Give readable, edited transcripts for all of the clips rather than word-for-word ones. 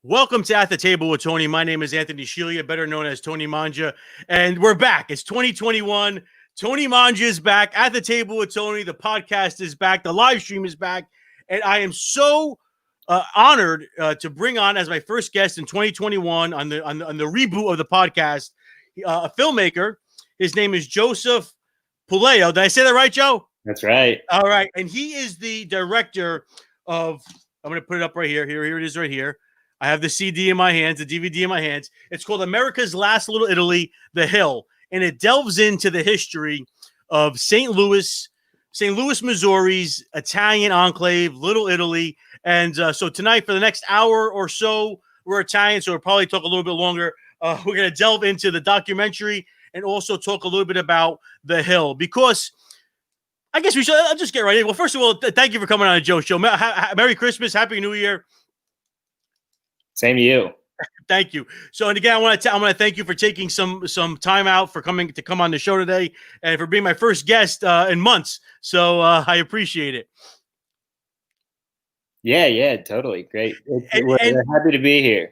Welcome to At the Table with Tony. My name is Anthony Scillia, better known as Tony Mangia, and we're back. It's 2021. Tony Mangia is back. At the Table with Tony, the podcast is back. The live stream is back, and I am so honored to bring on as my first guest in 2021 on the reboot of the podcast, a filmmaker. His name is Joseph Puleo. Did I say that right, Joe? That's right. All right, and he is the director of. I'm going to put it up right here. Here it is, right here. I have the CD in my hands, the DVD in my hands. It's called America's Last Little Italy, The Hill, and it delves into the history of St. Louis, Missouri's Italian Enclave, Little Italy. And so tonight, for the next hour or so, we're Italian, so we'll probably talk a little bit longer. We're going to delve into the documentary and also talk a little bit about The Hill, because I guess we should. I'll just get right in. Well, first of all, thank you for coming on the Joe Show. Merry Christmas, Happy New Year. Same to you. Thank you. So, and again, I want to thank you for taking some time out for come on the show today, and for being my first guest in months. So I appreciate it. Yeah, totally. Great. We're happy to be here.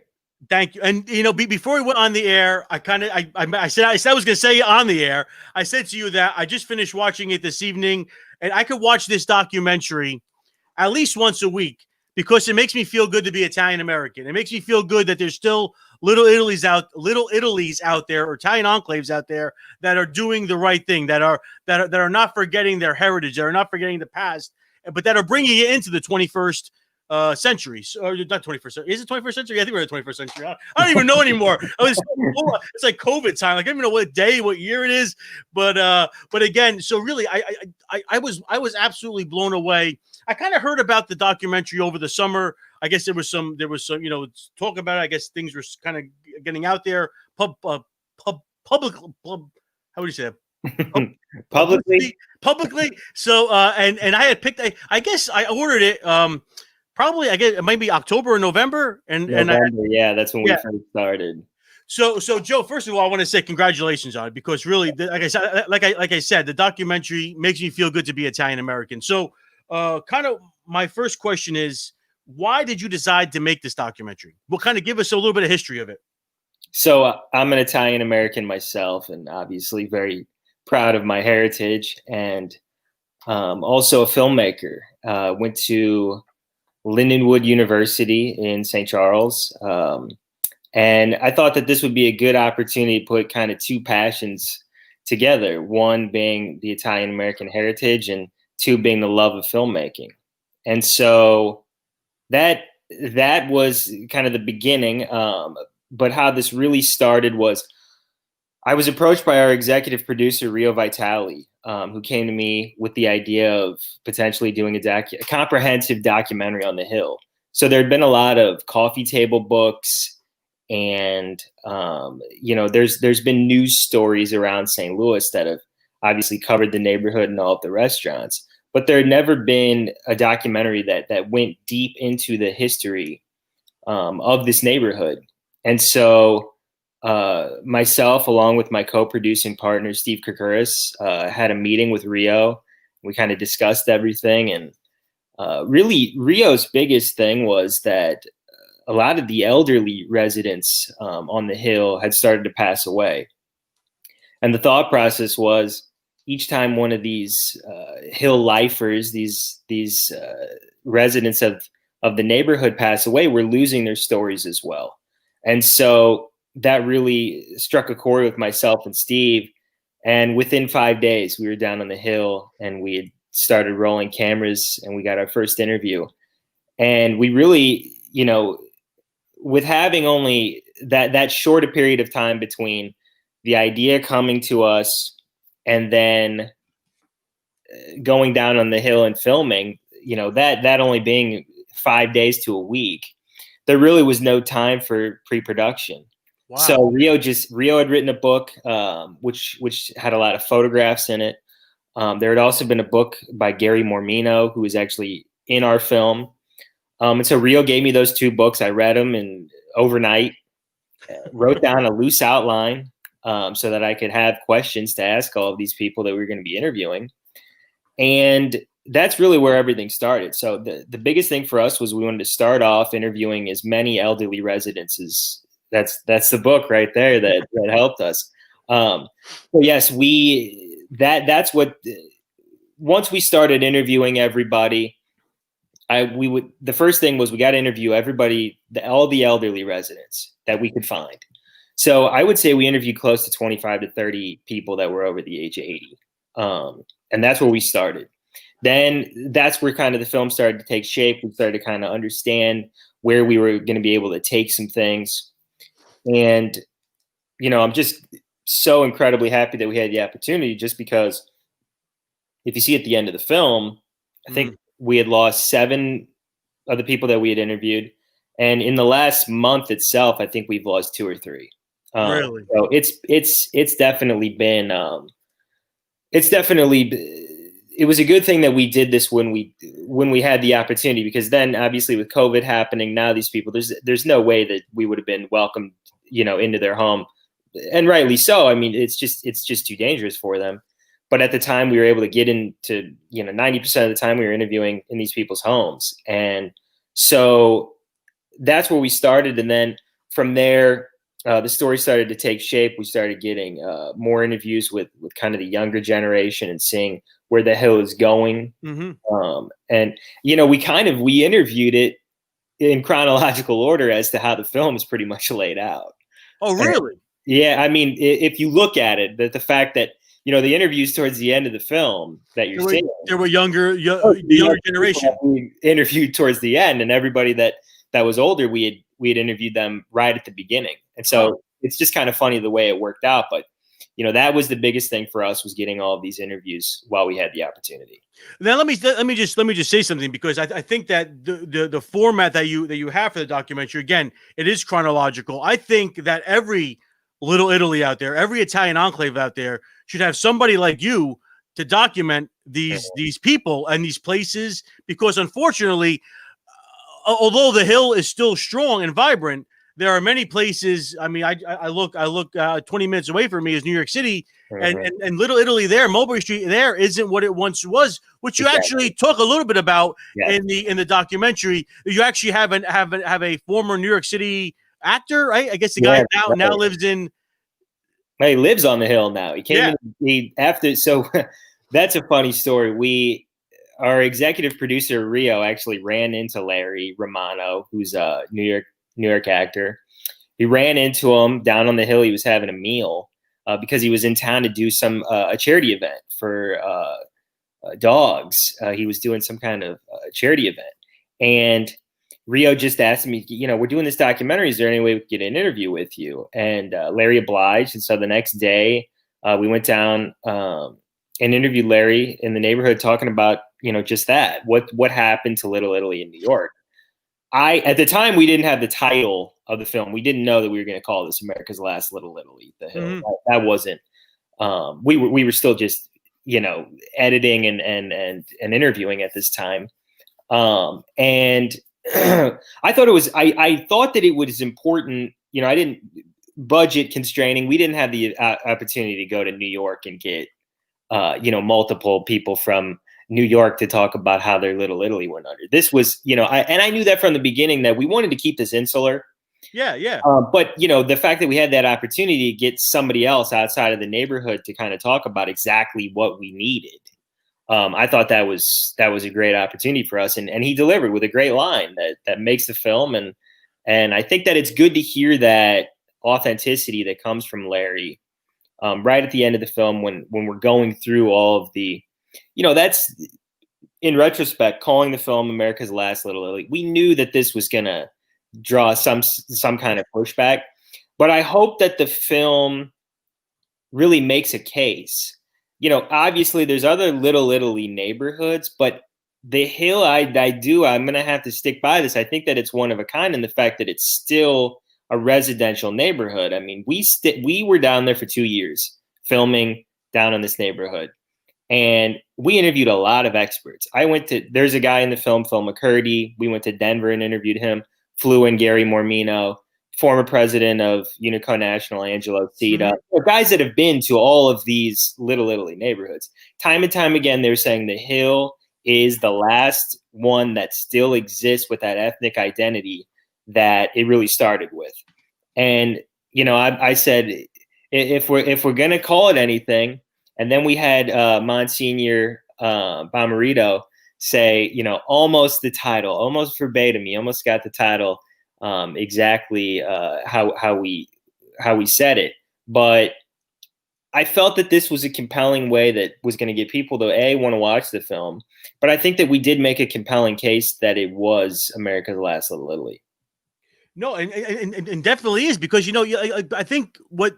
Thank you. And before we went on the air, I said I was going to say on the air. I said to you that I just finished watching it this evening, and I could watch this documentary at least once a week, because it makes me feel good to be Italian American. It makes me feel good that there's still little Italies out there, or Italian enclaves out there that are doing the right thing, that are not forgetting their heritage, that are not forgetting the past, but that are bringing it into the 21st century. Or not 21st century. Is it 21st century? I think we're in the 21st century. I don't even know anymore. It's like COVID time. Like, I don't even know what day, what year it is. But again, so really, I was absolutely blown away. I kind of heard about the documentary over the summer. I guess there was some, talk about it. I guess things were kind of getting out there. Public. How would you say that? Publicly. So, and I had picked. I guess I ordered it. Probably, I guess it might be October or November. Yeah, that's when we first started. So Joe, first of all, I want to say congratulations on it, because really, like I said, the documentary makes me feel good to be Italian American. So, kind of my first question is, why did you decide to make this documentary? Well, kind of give us a little bit of history of it. So I'm an Italian American myself, and obviously very proud of my heritage, and also a filmmaker. Went to Lindenwood University in St. Charles. And I thought that this would be a good opportunity to put kind of two passions together. One being the Italian American heritage, and two being the love of filmmaking. And so that was kind of the beginning. But how this really started was, I was approached by our executive producer, Rio Vitale, who came to me with the idea of potentially doing a comprehensive documentary on the Hill. So there had been a lot of coffee table books, and there's been news stories around St. Louis that have obviously covered the neighborhood and all of the restaurants, but there had never been a documentary that went deep into the history of this neighborhood. And so myself, along with my co-producing partner, Steve Kokuris, had a meeting with Rio. We kind of discussed everything. And really, Rio's biggest thing was that a lot of the elderly residents on the Hill had started to pass away. And the thought process was, each time one of these Hill lifers, these residents of the neighborhood pass away, we're losing their stories as well. And so that really struck a chord with myself and Steve. And within 5 days, we were down on the Hill, and we had started rolling cameras, and we got our first interview. And we really, with having only that short a period of time between the idea coming to us and then going down on the Hill and filming, that only being 5 days to a week, there really was no time for pre-production. Wow. So Rio had written a book, which had a lot of photographs in it. There had also been a book by Gary Mormino, who was actually in our film. And so Rio gave me those two books. I read them, and overnight wrote down a loose outline so that I could have questions to ask all of these people that we were going to be interviewing. And that's really where everything started. So the biggest thing for us was we wanted to start off interviewing as many elderly residents as that's the book right there that helped us. So yes, that's what, once we started interviewing everybody, the first thing was we got to interview everybody, all the elderly residents that we could find. So I would say we interviewed close to 25 to 30 people that were over the age of 80. And that's where we started. Then that's where kind of the film started to take shape. We started to kind of understand where we were going to be able to take some things. And, I'm just so incredibly happy that we had the opportunity, just because if you see at the end of the film, I think we had lost 7 of the people that we had interviewed. And in the last month itself, I think we've lost 2 or 3. Really? So it's definitely been, it was a good thing that we did this when we had the opportunity, because then obviously with COVID happening, now these people, there's no way that we would have been welcomed, into their home, and rightly so. I mean, it's just too dangerous for them. But at the time we were able to get into, 90% of the time we were interviewing in these people's homes. And so that's where we started. And then from there, the story started to take shape. We started getting more interviews with kind of the younger generation and seeing where the hill is going. And, we interviewed it in chronological order as to how the film is pretty much laid out. Oh, really? And, yeah. I mean, if you look at it, the fact that, the interviews towards the end of the film that you're seeing, there were younger generation we interviewed towards the end, and everybody that was older, we had interviewed them right at the beginning. And so it's just kind of funny the way it worked out. But, that was the biggest thing for us, was getting all of these interviews while we had the opportunity. Now let me just say something, because I think that the format that you have for the documentary, again, it is chronological. I think that every Little Italy out there, every Italian enclave out there, should have somebody like you to document these people and these places, because unfortunately, although the hill is still strong and vibrant, there are many places. I mean, I look 20 minutes away from me is New York City, and Little Italy there, Mulberry Street there, isn't what it once was, which you actually talk a little bit about in the documentary. You actually have a former New York City actor, right? I guess the guy now lives in. He lives on the hill now. He came in, so that's a funny story. Our executive producer Rio actually ran into Larry Romano, who's a New York actor. He ran into him down on the hill. He was having a meal because he was in town to do a charity event for dogs. He was doing some kind of charity event, and Rio just asked me, we're doing this documentary. Is there any way we could get an interview with you? And Larry obliged. And so the next day we went down and interviewed Larry in the neighborhood, talking about, just that, what happened to Little Italy in New York. At the time, we didn't have the title of the film. We didn't know that we were going to call this America's Last Little Italy, the hill. That wasn't, we were still just, editing and interviewing at this time. And I thought that it was important. I didn't, budget constraining. We didn't have the opportunity to go to New York and get, multiple people from New York to talk about how their Little Italy went under. This was, I knew that from the beginning, that we wanted to keep this insular. Yeah. But, the fact that we had that opportunity to get somebody else outside of the neighborhood to kind of talk about exactly what we needed. I thought that was a great opportunity for us, and he delivered with a great line that makes the film, and I think that it's good to hear that authenticity that comes from Larry right at the end of the film when we're going through all of the, that's, in retrospect, calling the film America's Last Little Italy. We knew that this was gonna draw some kind of pushback, but I hope that the film really makes a case. Obviously there's other Little Italy neighborhoods, but the hill, I'm going to have to stick by this. I think that it's one of a kind in the fact that it's still a residential neighborhood. I mean, we were down there for 2 years filming down in this neighborhood, and we interviewed a lot of experts. There's a guy in the film, Phil McCurdy. We went to Denver and interviewed him. Flew in Gary Mormino, former president of Unico National, Angelo Cita, guys that have been to all of these Little Italy neighborhoods. Time and time again, they're saying the hill is the last one that still exists with that ethnic identity that it really started with. And, I said, if we're going to call it anything, and then we had Monsignor Bomarito say, almost the title, almost verbatim. He almost got the title exactly how we said it. But I felt that this was a compelling way that was going to get people to want to watch the film. But I think that we did make a compelling case that it was America's Last Little Italy. No, and definitely is, because I think what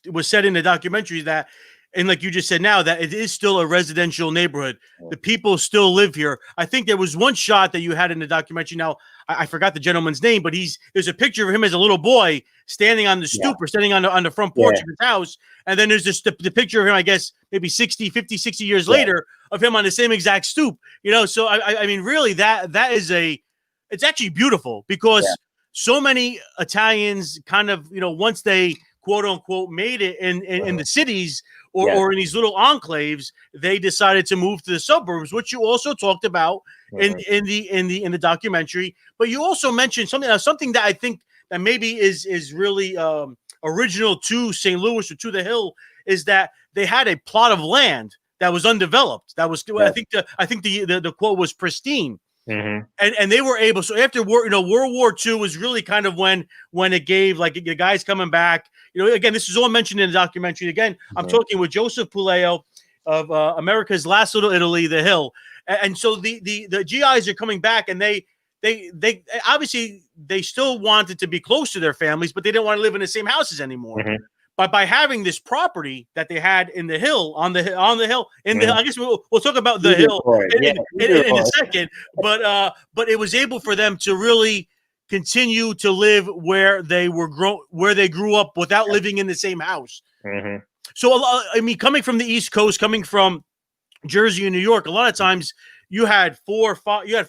was said in the documentary is that, and like you just said now, that it is still a residential neighborhood. The people still live here. I think there was one shot that you had in the documentary. Now I forgot the gentleman's name, but there's a picture of him as a little boy standing on the stoop or standing on the front porch of his house, and then there's the picture of him, I guess maybe 60 years later, of him on the same exact stoop. So I mean, really, that is it's actually beautiful, because so many Italians kind of, once they quote unquote made it in the cities or in these little enclaves, they decided to move to the suburbs, which you also talked about in the documentary. But you also mentioned something that I think that maybe is really original to St. Louis or to the Hill, is that they had a plot of land that was undeveloped. That was I think the quote was pristine. Mm-hmm. And they were able. So after World War II was really kind of when it gave, like, the guys coming back. Again, this is all mentioned in the documentary. Again, I'm talking with Joseph Puleo of America's Last Little Italy, The Hill, and so the GIs are coming back, and they obviously they still wanted to be close to their families, but they didn't want to live in the same houses anymore. Mm-hmm. But by having this property that they had in the hill, on the hill, I guess we'll talk about the hill in a second. But it was able for them to really continue to live where they grew up without living in the same house. Mm-hmm. So I mean, coming from the East Coast, coming from Jersey and New York, a lot of times you had four. You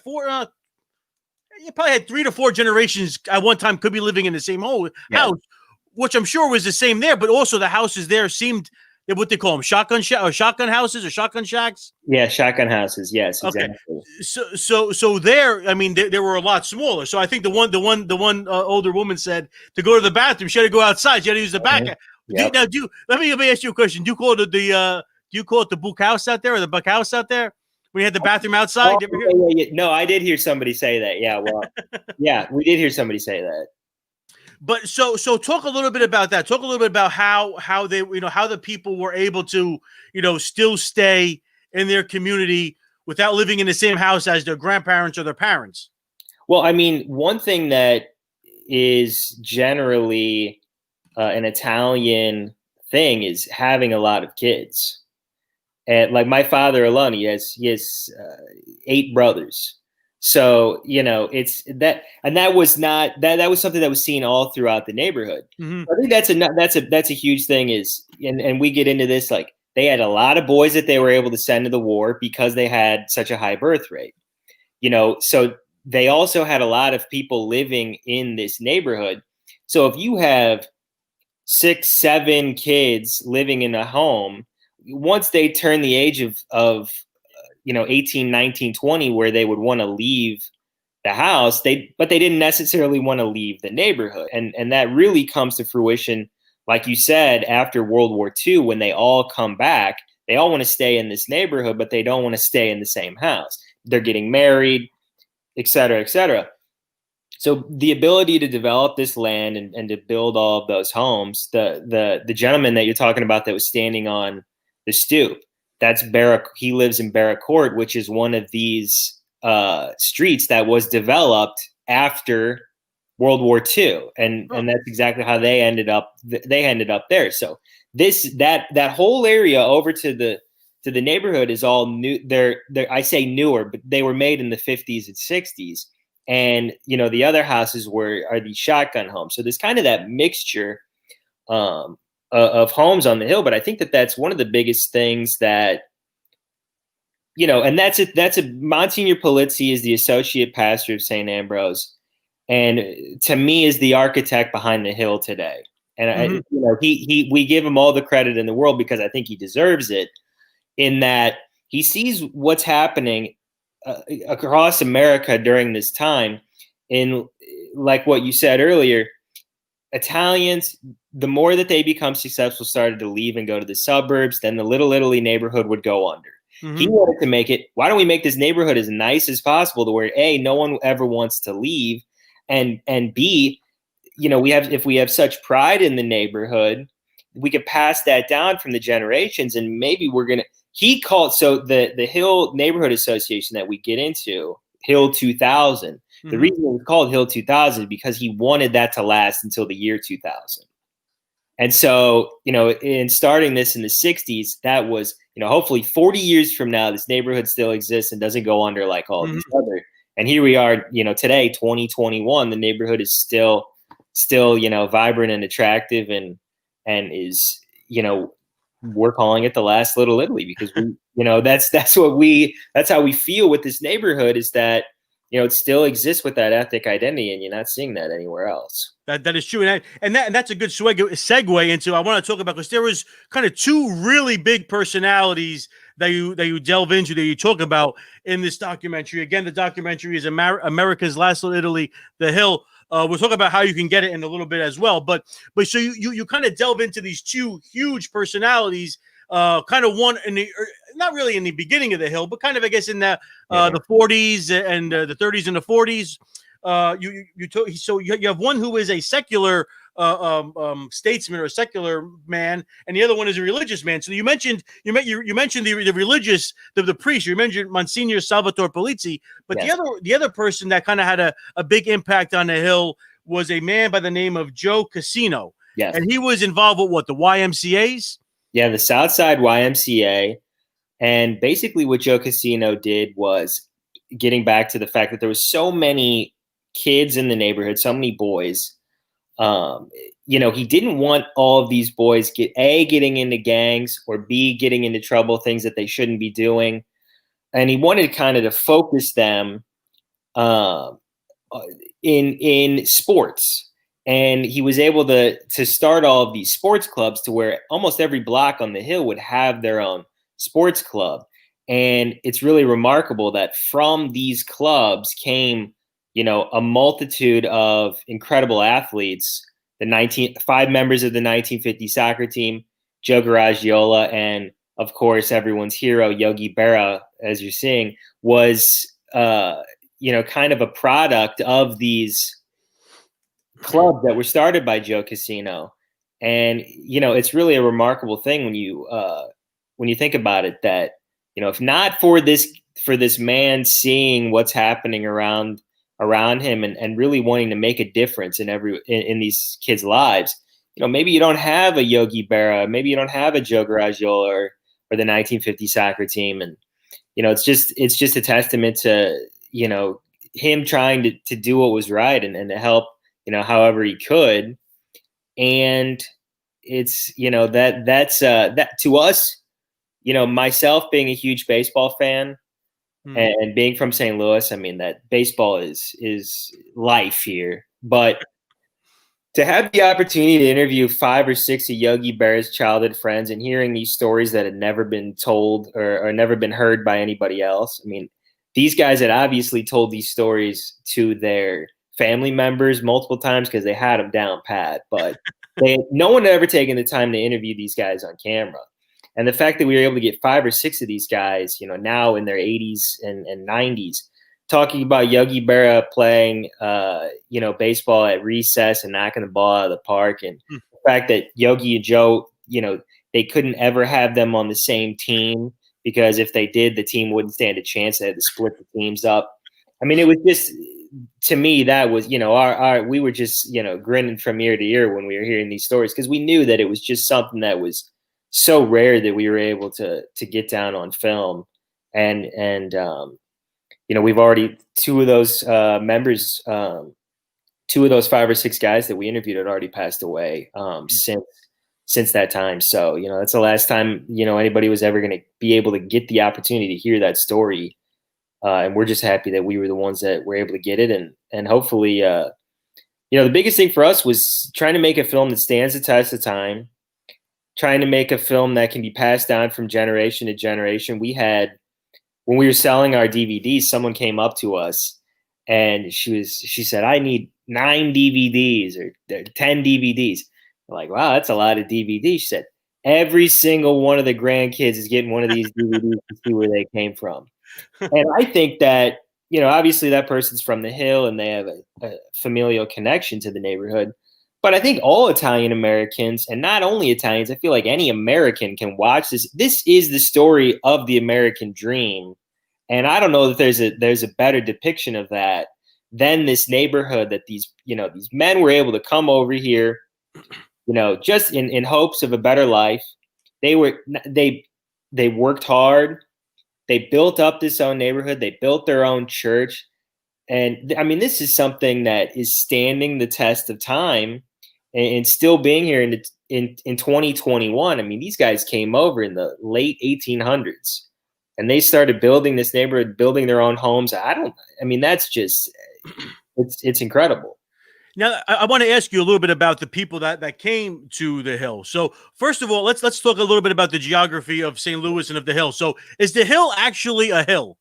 probably had 3 to 4 generations at one time could be living in the same house. Which I'm sure was the same there, but also the houses there seemed what they call them, shotgun houses or shotgun shacks. Yeah, shotgun houses. Yes, okay. Exactly. So there, I mean, they were a lot smaller. So I think the one older woman said to go to the bathroom, she had to go outside. She had to use the back. Yep. Let me ask you a question. Do you call it the Book House out there, or the Buck House out there? We had the bathroom outside. No, I did hear somebody say that. Yeah, well, yeah, we did hear somebody say that. But so talk a little bit about that. Talk a little bit about how they, how the people were able to, still stay in their community without living in the same house as their grandparents or their parents. Well, I mean, one thing that is generally an Italian thing is having a lot of kids. And like my father alone, he has 8 brothers. So, it's that, and that was not that was something that was seen all throughout the neighborhood. Mm-hmm. I think that's a huge thing and we get into this, like, they had a lot of boys that they were able to send to the war because they had such a high birth rate, so they also had a lot of people living in this neighborhood. So if you have 6, 7 kids living in a home, once they turn the age of 18, 19, 20, where they would want to leave the house, but they didn't necessarily want to leave the neighborhood. And that really comes to fruition, like you said, after World War II, when they all come back, they all want to stay in this neighborhood, but they don't want to stay in the same house. They're getting married, et cetera, et cetera. So the ability to develop this land and to build all of those homes, the gentleman that you're talking about that was standing on the stoop, that's he lives in Barrack Court, which is one of these streets that was developed after World War II, and that's exactly how they ended up. They ended up there. So that whole area over to the neighborhood is all new. I say newer, but they were made in the 50s and 60s, and the other houses are these shotgun homes. So there's kind of that mixture of homes on the hill. But I think that's one of the biggest things that, and that's Monsignor Polizzi is the associate pastor of St. Ambrose, and to me is the architect behind the hill today. And we give him all the credit in the world, because I think he deserves it, in that he sees what's happening across America during this time. In like what you said earlier, Italians, the more that they become successful, started to leave and go to the suburbs. Then the Little Italy neighborhood would go under. He wanted to make it, why don't we make this neighborhood as nice as possible to where A, no one ever wants to leave, and B, if we have such pride in the neighborhood, we could pass that down from the generations, and maybe he called, so the Hill Neighborhood Association that we get into, Hill 2000, the reason it was called Hill 2000 is because he wanted that to last until the year 2000. And so, in starting this in the 60s, that was, hopefully 40 years from now, this neighborhood still exists and doesn't go under like all these other. And here we are, today, 2021, the neighborhood is still, vibrant and attractive, and is, we're calling it the last Little Italy because that's how we feel with this neighborhood, is that, it still exists with that ethnic identity, and you're not seeing that anywhere else. That is true, and that's a good segue into I want to talk about, because there was kind of two really big personalities that you delve into, that you talk about in this documentary. Again, the documentary is America's Last Little Italy, The Hill. We'll talk about how you can get it in a little bit as well, but so you kind of delve into these two huge personalities. Kind of one in the, not really in the beginning of The Hill, but kind of, I guess, in the 40s and the 30s and the 40s. You have one who is a secular statesman or a secular man, and the other one is a religious man. So you mentioned the religious, the priest. You mentioned Monsignor Salvatore Polizzi, but the other person that kind of had a big impact on The Hill was a man by the name of Joe Casino. Yes, and he was involved with the YMCA's. Yeah, the Southside YMCA. And basically what Joe Casino did was, getting back to the fact that there was so many kids in the neighborhood, so many boys, he didn't want all of these boys getting into gangs, or B, getting into trouble, things that they shouldn't be doing. And he wanted kind of to focus them in sports. And he was able to start all of these sports clubs to where almost every block on the Hill would have their own sports club. And it's really remarkable that from these clubs came, a multitude of incredible athletes. 5 members of the 1950 soccer team, Joe Garagiola, and of course everyone's hero, Yogi Berra, as you're seeing, was kind of a product of these clubs that were started by Joe Casino. And it's really a remarkable thing when you think about it, that if not for this man seeing what's happening around him and really wanting to make a difference in these kids' lives, maybe you don't have a Yogi Berra, maybe you don't have a Joe Garagiola or the 1950 soccer team. And it's just a testament to him trying to do what was right and to help however he could. And it's that to us, myself being a huge baseball fan and being from St. Louis, I mean, that baseball is life here. But to have the opportunity to interview 5 or 6 of Yogi Berra's childhood friends and hearing these stories that had never been told or never been heard by anybody else, I mean, these guys had obviously told these stories to their family members multiple times because they had them down pat, but no one had ever taken the time to interview these guys on camera. And the fact that we were able to get 5 or 6 of these guys, now in their 80s and 90s, talking about Yogi Berra playing, baseball at recess and knocking the ball out of the park, and the fact that Yogi and Joe, they couldn't ever have them on the same team because if they did, the team wouldn't stand a chance. They had to split the teams up. I mean, it was just, to me, that was, we were just, grinning from ear to ear when we were hearing these stories, because we knew that it was just something that was so rare that we were able to get down on film. And we've already, 2 of those members, 2 of those 5 or 6 guys that we interviewed had already passed away since that time. So, that's the last time, anybody was ever going to be able to get the opportunity to hear that story. And we're just happy that we were the ones that were able to get it. And hopefully, the biggest thing for us was trying to make a film that stands the test of time, trying to make a film that can be passed down from generation to generation. We had when we were selling our DVDs, someone came up to us and she said, I need 9 DVDs or 10 DVDs. I'm like, wow, that's a lot of DVDs. She said, every single one of the grandkids is getting one of these DVDs to see where they came from. And I think that, you know, obviously that person's from the Hill and they have a familial connection to the neighborhood. But I think all Italian Americans, and not only Italians, I feel like any American can watch this. This is the story of the American dream. And I don't know that there's a better depiction of that than this neighborhood that these men were able to come over here, you know, just in hopes of a better life. They worked hard. They built up this own neighborhood. They built their own church. And I mean, this is something that is standing the test of time and still being here in 2021. I mean, these guys came over in the late 1800s and they started building this neighborhood, building their own homes. I mean, that's just, it's incredible. Now, I want to ask you a little bit about the people that came to the Hill. So, first of all, let's talk a little bit about the geography of St. Louis and of the Hill. So, is the Hill actually a hill?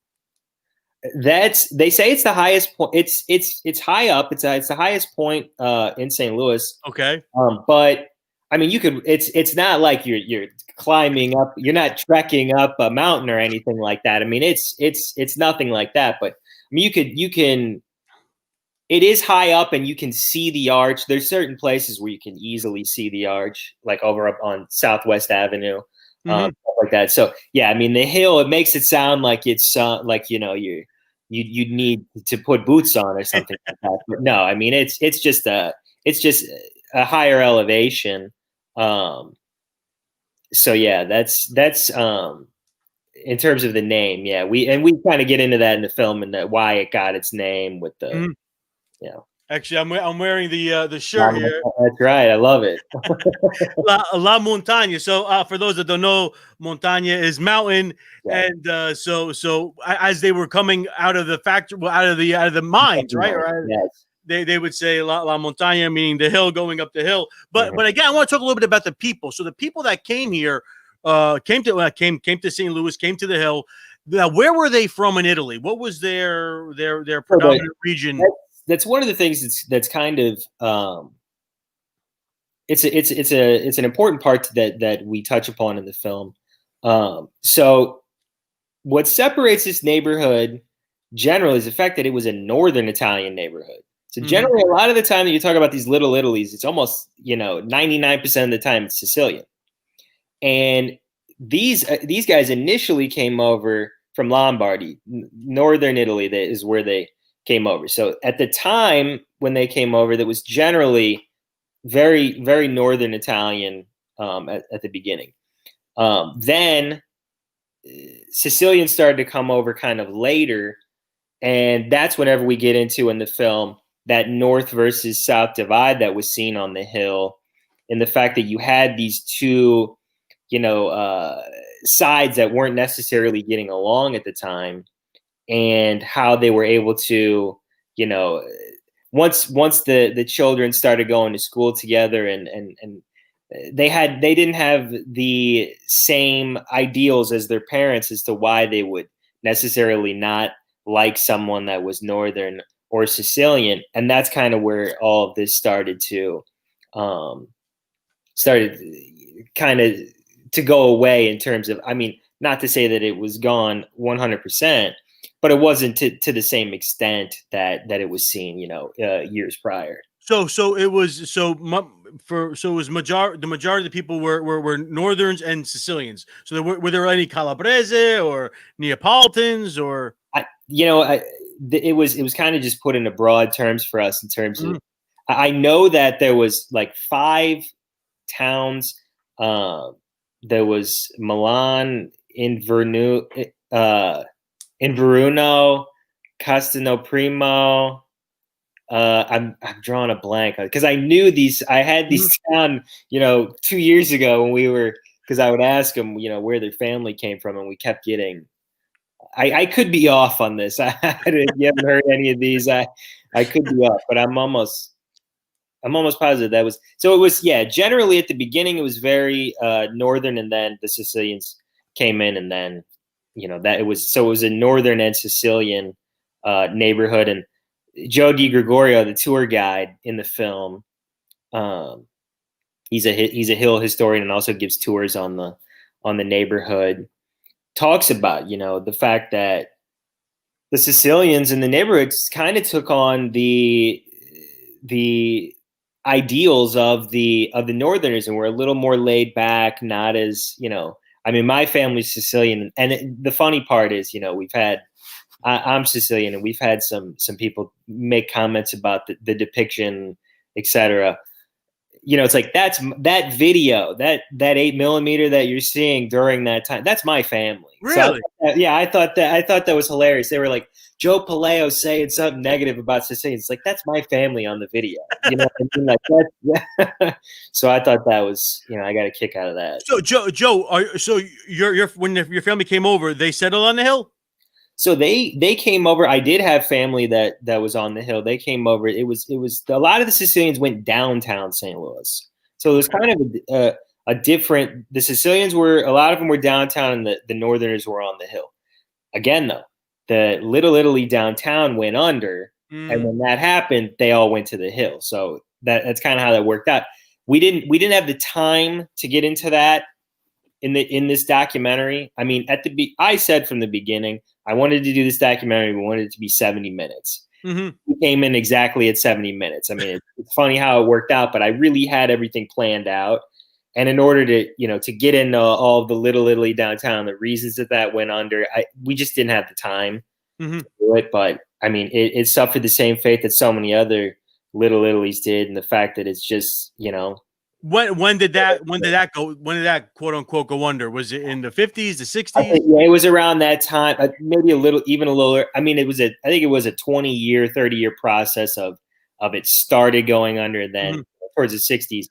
They say it's the highest point. It's high up. It's the highest point in St. Louis. Okay. But I mean, it's not like you're climbing up. You're not trekking up a mountain or anything like that. I mean, it's nothing like that. But I mean, you can. It is high up, and you can see the arch. There's certain places where you can easily see the arch, like over up on Southwest Avenue, stuff like that. So yeah, I mean, the Hill. It makes it sound like it's like, you know, you need to put boots on or something like that. But no, I mean, it's just a higher elevation. So yeah, that's in terms of the name. Yeah, we kind of get into that in the film and why it got its name with the. Yeah. Actually, I'm wearing the shirt here. That's right. I love it. La Montaña. So for those that don't know, Montaña is mountain, yeah. And so as they were coming out of the factory, out of the mines, right? Yes. They would say La Montaña, meaning the hill, going up the hill. But again, I want to talk a little bit about the people. So the people that came here came to St. Louis, came to the Hill. Now, where were they from in Italy? What was their predominant region? That's one of the things that's kind of it's an important part that we touch upon in the film. So what separates this neighborhood generally is the fact that it was a northern Italian neighborhood. So generally, a lot of the time that you talk about these little Italies, it's almost 99% of the time it's Sicilian. And these guys initially came over from Lombardy, northern Italy. That is where they came over. So at the time when they came over, that was generally very, very northern Italian at the beginning. Then Sicilians started to come over kind of later, and that's whenever we get into in the film that north versus south divide that was seen on the Hill, and the fact that you had these two, sides that weren't necessarily getting along at the time. And how they were able to, once the children started going to school together and they didn't have the same ideals as their parents as to why they would necessarily not like someone that was northern or Sicilian, and that's kind of where all of this started to go away in terms of, I mean, not to say that it was gone 100%. But it wasn't to the same extent that it was seen, years prior. So it was the majority of the people were Northerns and Sicilians. So were there any Calabrese or Neapolitans or? It was kind of just put into broad terms for us in terms of. I know that there was like 5 towns. There was Milan, Inveruno, Castelnuovo. I'm drawing a blank because I knew these. I had these down, 2 years ago because I would ask them, where their family came from, and we kept getting. I could be off on this. You haven't heard any of these. I could be off, but I'm almost positive that was. So it was, generally at the beginning it was very northern, and then the Sicilians came in, and then that it was a northern and Sicilian neighborhood. And Joe DiGregorio, the tour guide in the film, he's a Hill historian and also gives tours on the neighborhood. Talks about the fact that the Sicilians in the neighborhoods kind of took on the ideals of the Northerners and were a little more laid back, not as I mean, my family's Sicilian, and the funny part is, I'm Sicilian, and we've had some people make comments about the depiction, etc. It's like that video, that 8mm that you're seeing during that time, that's my family. Really? So I thought that was hilarious. They were like, Joe Puleo saying something negative about Sicilians. It's like, that's my family on the video. You know what I mean? Like, so I thought that was, I got a kick out of that. So Joe, so when your family came over, they settled on the Hill? So they came over. I did have family that was on the Hill. They came over. It was a lot of the Sicilians went downtown St. Louis. So it was kind of a different. The Sicilians a lot of them were downtown, and the Northerners were on the Hill. Again, though, the Little Italy downtown went under, and when that happened, they all went to the Hill. So that's kind of how that worked out. We didn't have the time to get into that in this documentary. I mean, I said from the beginning, I wanted to do this documentary. We wanted it to be 70 minutes. We came in exactly at 70 minutes. I mean, it's funny how it worked out, but I really had everything planned out. And in order to get into all of the Little Italy downtown, the reasons that went under, we just didn't have the time to do it. But I mean, it suffered the same fate that so many other Little Italies did, and the fact that it's just, When did that quote unquote go under? Was it in the 50s, the 60s? Yeah, it was around that time, maybe a little. I mean, I think it was a 20-year, 30-year process of it started going under, and then towards the 60s.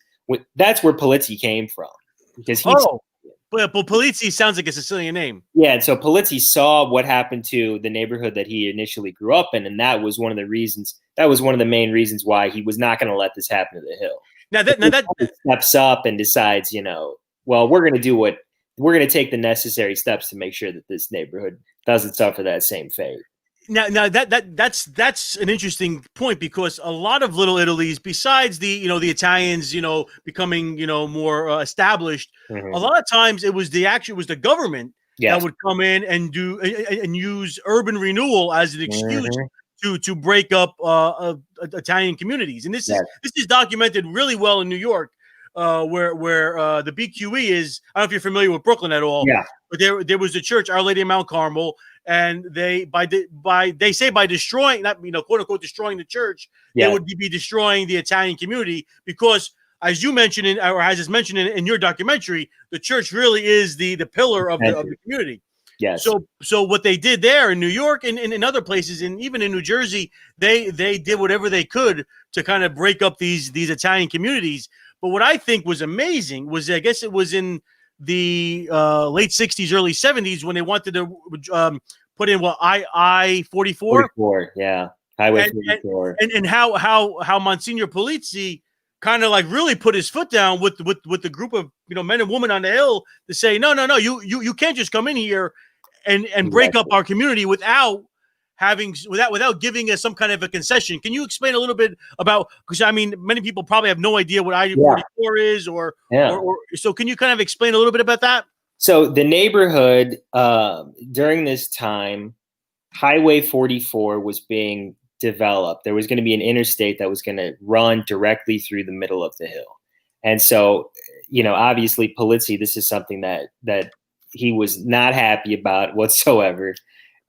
That's where Polizzi came from, because but Polizzi sounds like a Sicilian name. Yeah, and so Polizzi saw what happened to the neighborhood that he initially grew up in, and that was one of the reasons. That was one of the main reasons why he was not going to let this happen to the Hill. Now that steps up and decides, well, we're going to take the necessary steps to make sure that this neighborhood doesn't suffer that same fate. Now that's an interesting point, because a lot of Little Italies, besides the Italians becoming more established, a lot of times it was the government that would come in and do and use urban renewal as an excuse to break up Italian communities. And this is documented really well in New York, where the BQE is. I don't know if you're familiar with Brooklyn at all. Yeah. But there was a church, Our Lady of Mount Carmel, and they say by destroying, not quote unquote destroying the church, they would be destroying the Italian community, because, as you mentioned or as is mentioned in your documentary, the church really is the pillar of the community. Yes. So what they did there in New York and in other places, and even in New Jersey, they did whatever they could to kind of break up these Italian communities. But what I think was amazing was, I guess it was in the late 60s, early 70s, when they wanted to put in I-44? 44, yeah. Highway 44. And how Monsignor Polizzi kind of like really put his foot down with the group of men and women on the Hill to say, no, you can't just come in here and break up our community without giving us some kind of a concession. Can you explain a little bit about, because I mean, many people probably have no idea what I-44 is, or so can you kind of explain a little bit about that? So the neighborhood during this time, Highway 44 was being developed. There was going to be an interstate that was going to run directly through the middle of the Hill. And so, obviously Polizzi, this is something that he was not happy about whatsoever.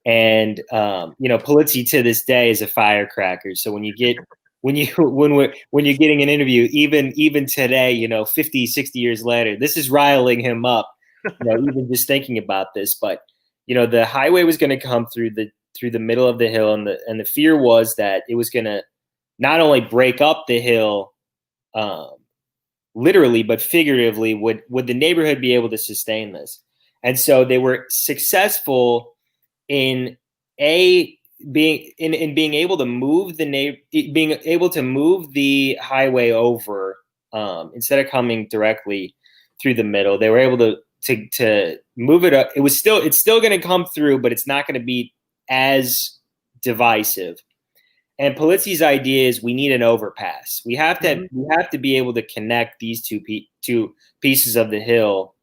And, Polizzi to this day is a firecracker. So when you're getting an interview, even today, 50, 60 years later, this is riling him up, even just thinking about this. But, the highway was going to come through the middle of the Hill, and the fear was that it was going to not only break up the Hill, literally, but figuratively. Would the neighborhood be able to sustain this? And so they were successful in being able to move the highway over, instead of coming directly through the middle. They were able to move it up. It's still going to come through, but it's not going to be as divisive. And Polizzi's idea is we need an overpass. We have to be able to connect these two pieces of the hill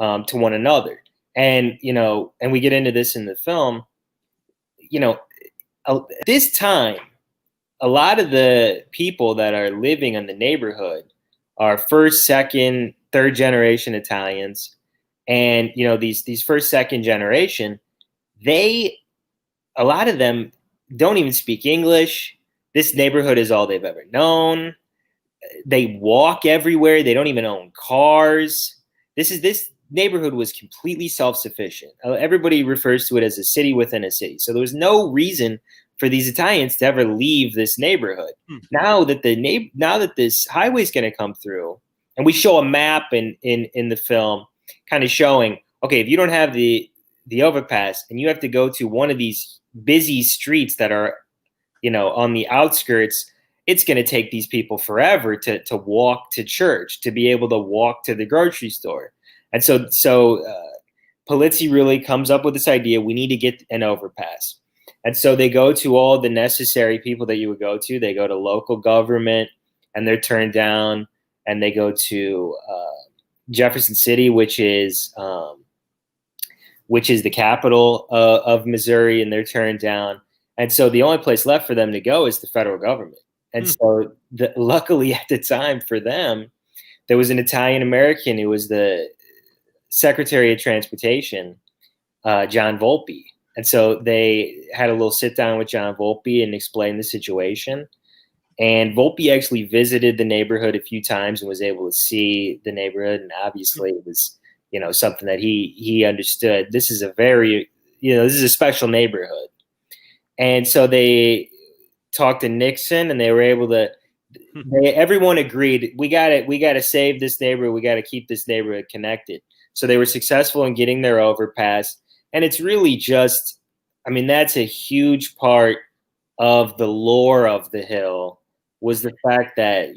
to one another. And and we get into this in the film. At this time, a lot of the people that are living in the neighborhood are first, second, third generation Italians. And, these first, second generation, a lot of them don't even speak English. This neighborhood is all they've ever known. They walk everywhere. They don't even own cars. This neighborhood was completely self-sufficient. Everybody refers to it as a city within a city. So there was no reason for these Italians to ever leave this neighborhood. Now that this highway is going to come through, and we show a map in the film, kind of showing, okay, if you don't have the overpass and you have to go to one of these busy streets that are, on the outskirts, it's going to take these people forever to walk to church, to be able to walk to the grocery store. And so Polizzi really comes up with this idea: we need to get an overpass. And so they go to all the necessary people that you would go to. They go to local government, and they're turned down. And they go to Jefferson City, which is the capital of Missouri, and they're turned down. And so the only place left for them to go is the federal government. And so luckily at the time for them, there was an Italian American who was the Secretary of Transportation, John Volpe. And so they had a little sit down with John Volpe and explained the situation. And Volpe actually visited the neighborhood a few times and was able to see the neighborhood. And obviously it was, something that he understood. This is this is a special neighborhood. And so they talked to Nixon, and they were able to, everyone agreed, we got to save this neighborhood. We got to keep this neighborhood connected. So they were successful in getting their overpass. And it's really just, that's a huge part of the lore of the Hill, was the fact that,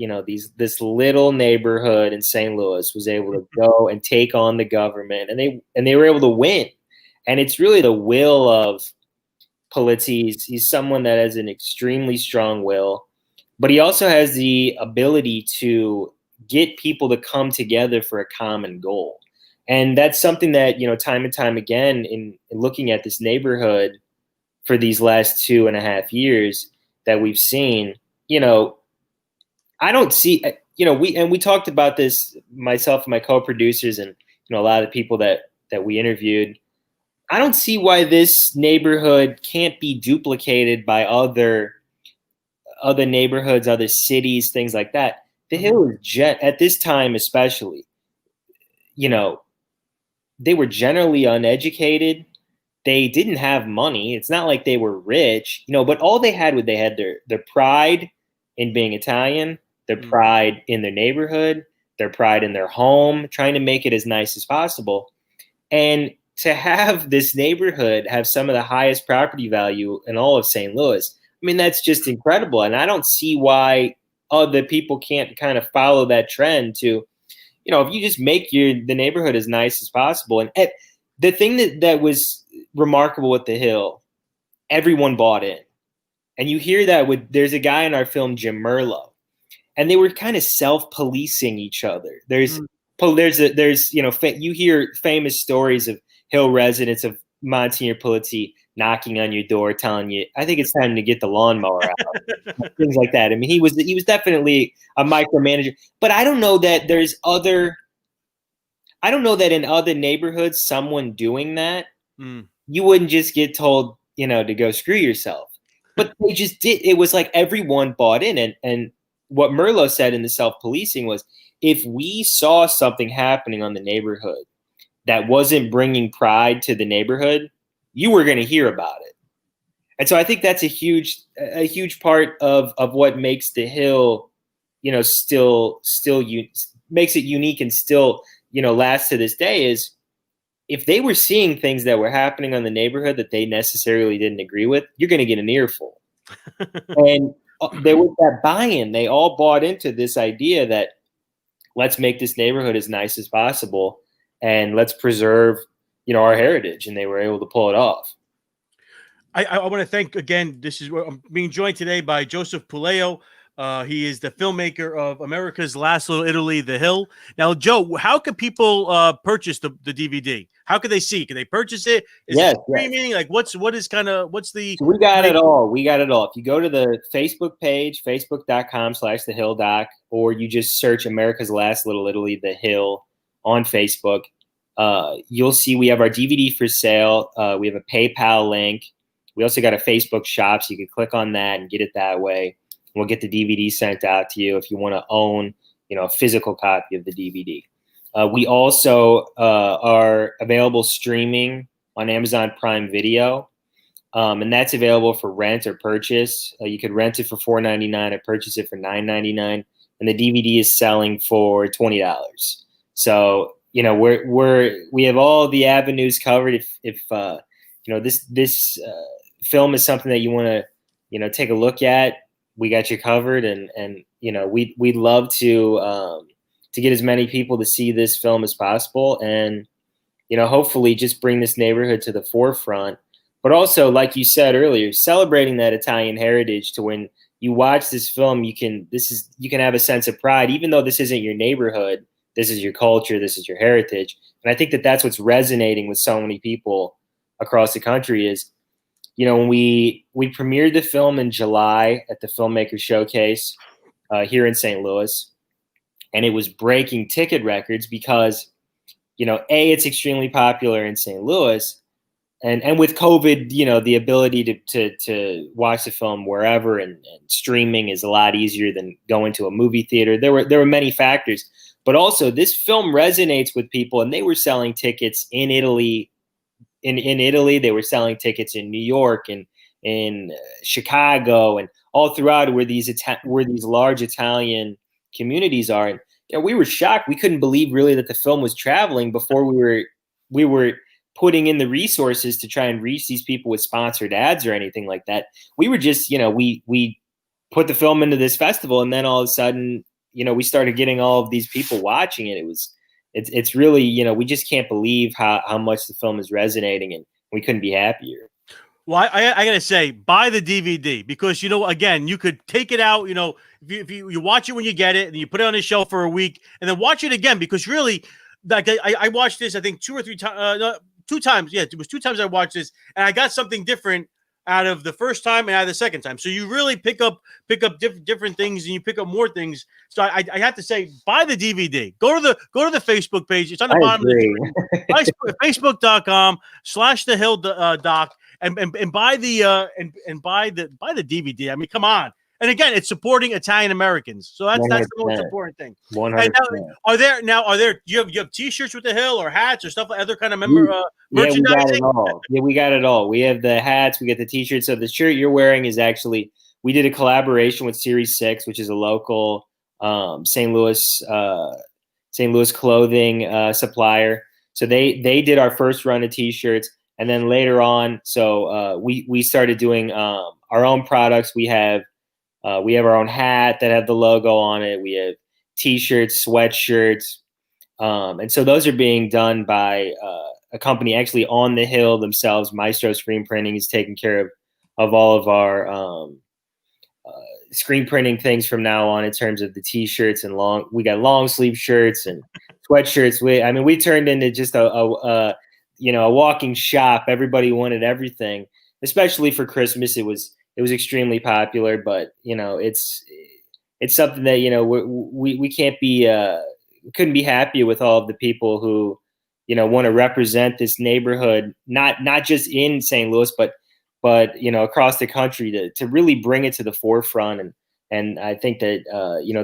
this little neighborhood in St. Louis was able to go and take on the government, and they were able to win. And it's really the will of Polizzi. He's someone that has an extremely strong will, but he also has the ability to get people to come together for a common goal. And that's something that, time and time again in looking at this neighborhood for these last 2.5 years that we've seen, I don't see, we talked about this, myself and my co-producers, and, a lot of people that we interviewed. I don't see why this neighborhood can't be duplicated by other neighborhoods, other cities, things like that. The Hill is at this time, especially, they were generally uneducated. They didn't have money. It's not like they were rich, but all they had their pride in being Italian, their pride in their neighborhood, their pride in their home, trying to make it as nice as possible. And to have this neighborhood have some of the highest property value in all of St. Louis, that's just incredible. And I don't see why other people can't kind of follow that trend to, if you just make the neighborhood as nice as possible. And the thing that was remarkable with the Hill, everyone bought in. And you hear that there's a guy in our film, Jim Merlo, and they were kind of self-policing each other. You hear famous stories of Hill residents of Monsignor Polizzi knocking on your door, telling you, I think it's time to get the lawnmower out, things like that. He was definitely a micromanager, but I don't know that in other neighborhoods, someone doing that, you wouldn't just get told, to go screw yourself. But they just did. It was like everyone bought in. And what Merlo said in the self-policing was, if we saw something happening on the neighborhood that wasn't bringing pride to the neighborhood, you were going to hear about it. And so I think that's a huge part of what makes the Hill, still makes it unique and still, lasts to this day, is if they were seeing things that were happening on the neighborhood that they necessarily didn't agree with, you're going to get an earful. And there was that buy-in. They all bought into this idea that let's make this neighborhood as nice as possible. and let's preserve, our heritage. And they were able to pull it off. I want to thank again. This is I'm being joined today by Joseph Puleo. He is the filmmaker of America's Last Little Italy, The Hill. Now, Joe, how can people purchase the DVD? How can they see? Can they purchase it? Is it streaming? Like, what's the? So we got it all. We got it all. If you go to the Facebook page, facebook.com/thehilldoc, or you just search America's Last Little Italy, The Hill on Facebook, you'll see we have our DVD for sale. We have a PayPal link. We also got a Facebook shop, so you can click on that and get it that way. We'll get the DVD sent out to you if you want to own, a physical copy of the DVD. We also are available streaming on Amazon Prime Video, and that's available for rent or purchase. You could rent it for $4.99 or purchase it for $9.99, and the DVD is selling for $20. So we have all the avenues covered. If this film is something that you want to take a look at, we got you covered, and we'd love to get as many people to see this film as possible, and hopefully just bring this neighborhood to the forefront. But also, like you said earlier, celebrating that Italian heritage, to when you watch this film, you can have a sense of pride, even though this isn't your neighborhood. This is your culture. This is your heritage, and I think that that's what's resonating with so many people across the country. Is when we premiered the film in July at the Filmmaker Showcase here in St. Louis, and it was breaking ticket records because, it's extremely popular in St. Louis, and with COVID, the ability to watch the film wherever and streaming is a lot easier than going to a movie theater. There were many factors, but also this film resonates with people, and they were selling tickets in Italy. In Italy, they were selling tickets in New York and in Chicago and all throughout where these large Italian communities are. And we were shocked. We couldn't believe really that the film was traveling before we were putting in the resources to try and reach these people with sponsored ads or anything like that. We were just, we put the film into this festival, and then all of a sudden, we started getting all of these people watching it. It's really, we just can't believe how much the film is resonating, and we couldn't be happier. Well, I got to say, buy the DVD because, again, you could take it out, if you watch it when you get it and you put it on the shelf for a week and then watch it again, because really, like I watched this, I think 2 or 3 times, 2 times. Yeah, it was 2 times I watched this, and I got something different out of the first time and out of the second time. So you really pick up different things, and you pick up more things. So I have to say, buy the DVD. Go to the Facebook page. It's on the bottom of the screen. Facebook.com/thehilldoc and buy the buy the DVD. I mean, come on. And again, it's supporting Italian Americans. So that's the most important thing. 100%. Are there do you have T-shirts with the Hill or hats or stuff like other kind of merchandising? We got it all. Yeah, we got it all. We have the hats, we get the T-shirts. So the shirt you're wearing is actually, we did a collaboration with Series 6, which is a local St. Louis clothing supplier. So they did our first run of T-shirts, and then later on, so we started doing our own products. We have our own hat that have the logo on it. We have T-shirts, sweatshirts, and so those are being done by a company actually on the Hill themselves. Maestro Screen Printing is taking care of all of our screen printing things from now on, in terms of the T-shirts and we got long sleeve shirts and sweatshirts. We turned into just a walking shop. Everybody wanted everything, especially for Christmas. It was extremely popular, but it's something that we can't be couldn't be happier with all of the people who want to represent this neighborhood, not just in St. Louis, but across the country, to really bring it to the forefront. And I think that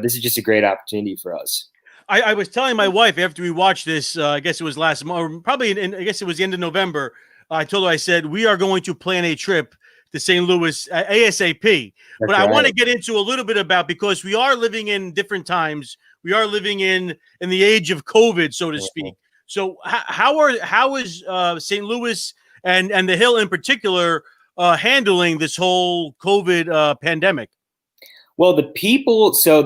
this is just a great opportunity for us. I was telling my wife after we watched this, I guess it was last month, or probably I guess it was the end of November. I told her, I said, we are going to plan a trip to St. Louis ASAP. But I want to get into a little bit about, because we are living in different times. We are living in the age of COVID, so to speak. So how is St. Louis and the Hill in particular handling this whole COVID pandemic? Well, the people, so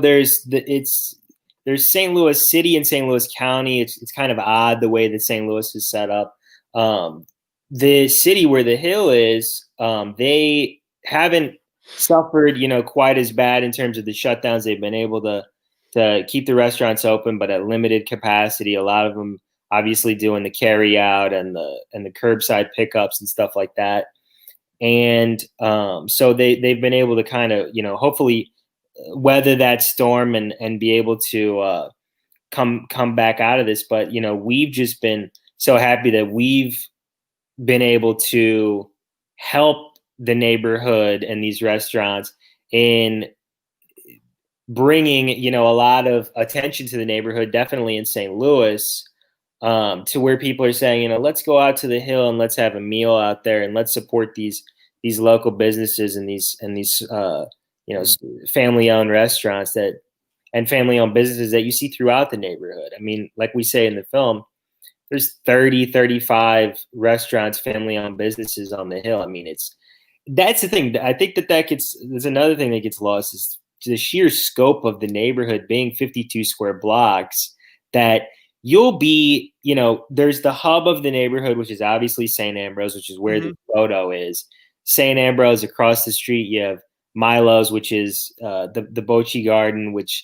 there's St. Louis City and St. Louis County. It's kind of odd the way that St. Louis is set up. The city where the Hill is, they haven't suffered, quite as bad in terms of the shutdowns. They've been able to keep the restaurants open, but at limited capacity. A lot of them obviously doing the carry out and the curbside pickups and stuff like that. And so they've been able to kind of, hopefully weather that storm and be able to come back out of this. But, we've just been so happy that we've been able to help the neighborhood and these restaurants in bringing, a lot of attention to the neighborhood, definitely in St. Louis, to where people are saying, let's go out to the Hill and let's have a meal out there and let's support these local businesses and these family-owned restaurants and family-owned businesses that you see throughout the neighborhood. I mean, like we say in the film, there's 30, 35 restaurants, family-owned businesses on the Hill. I mean, that's the thing. I think there's another thing that gets lost is the sheer scope of the neighborhood being 52 square blocks, that you'll be, there's the hub of the neighborhood, which is obviously St. Ambrose, which is where the photo is. St. Ambrose, across the street, you have Milo's, which is the Bocce Garden, which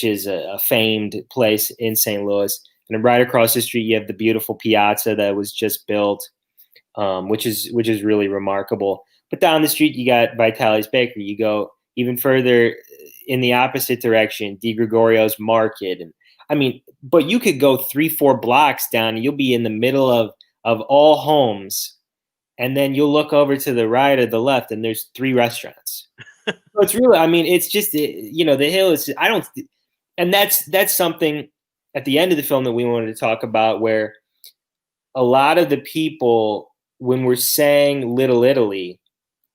is a famed place in St. Louis. And then right across the street, you have the beautiful piazza that was just built, which is really remarkable. But down the street, you got Vitale's Bakery. You go even further in the opposite direction, Di Gregorio's Market. And I mean, but you could go 3-4 blocks down, and you'll be in the middle of all homes. And then you'll look over to the right or the left, and there's 3 restaurants. So it's really, I mean, it's just, the Hill is, and that's something at the end of the film that we wanted to talk about, where a lot of the people, when we're saying Little Italy,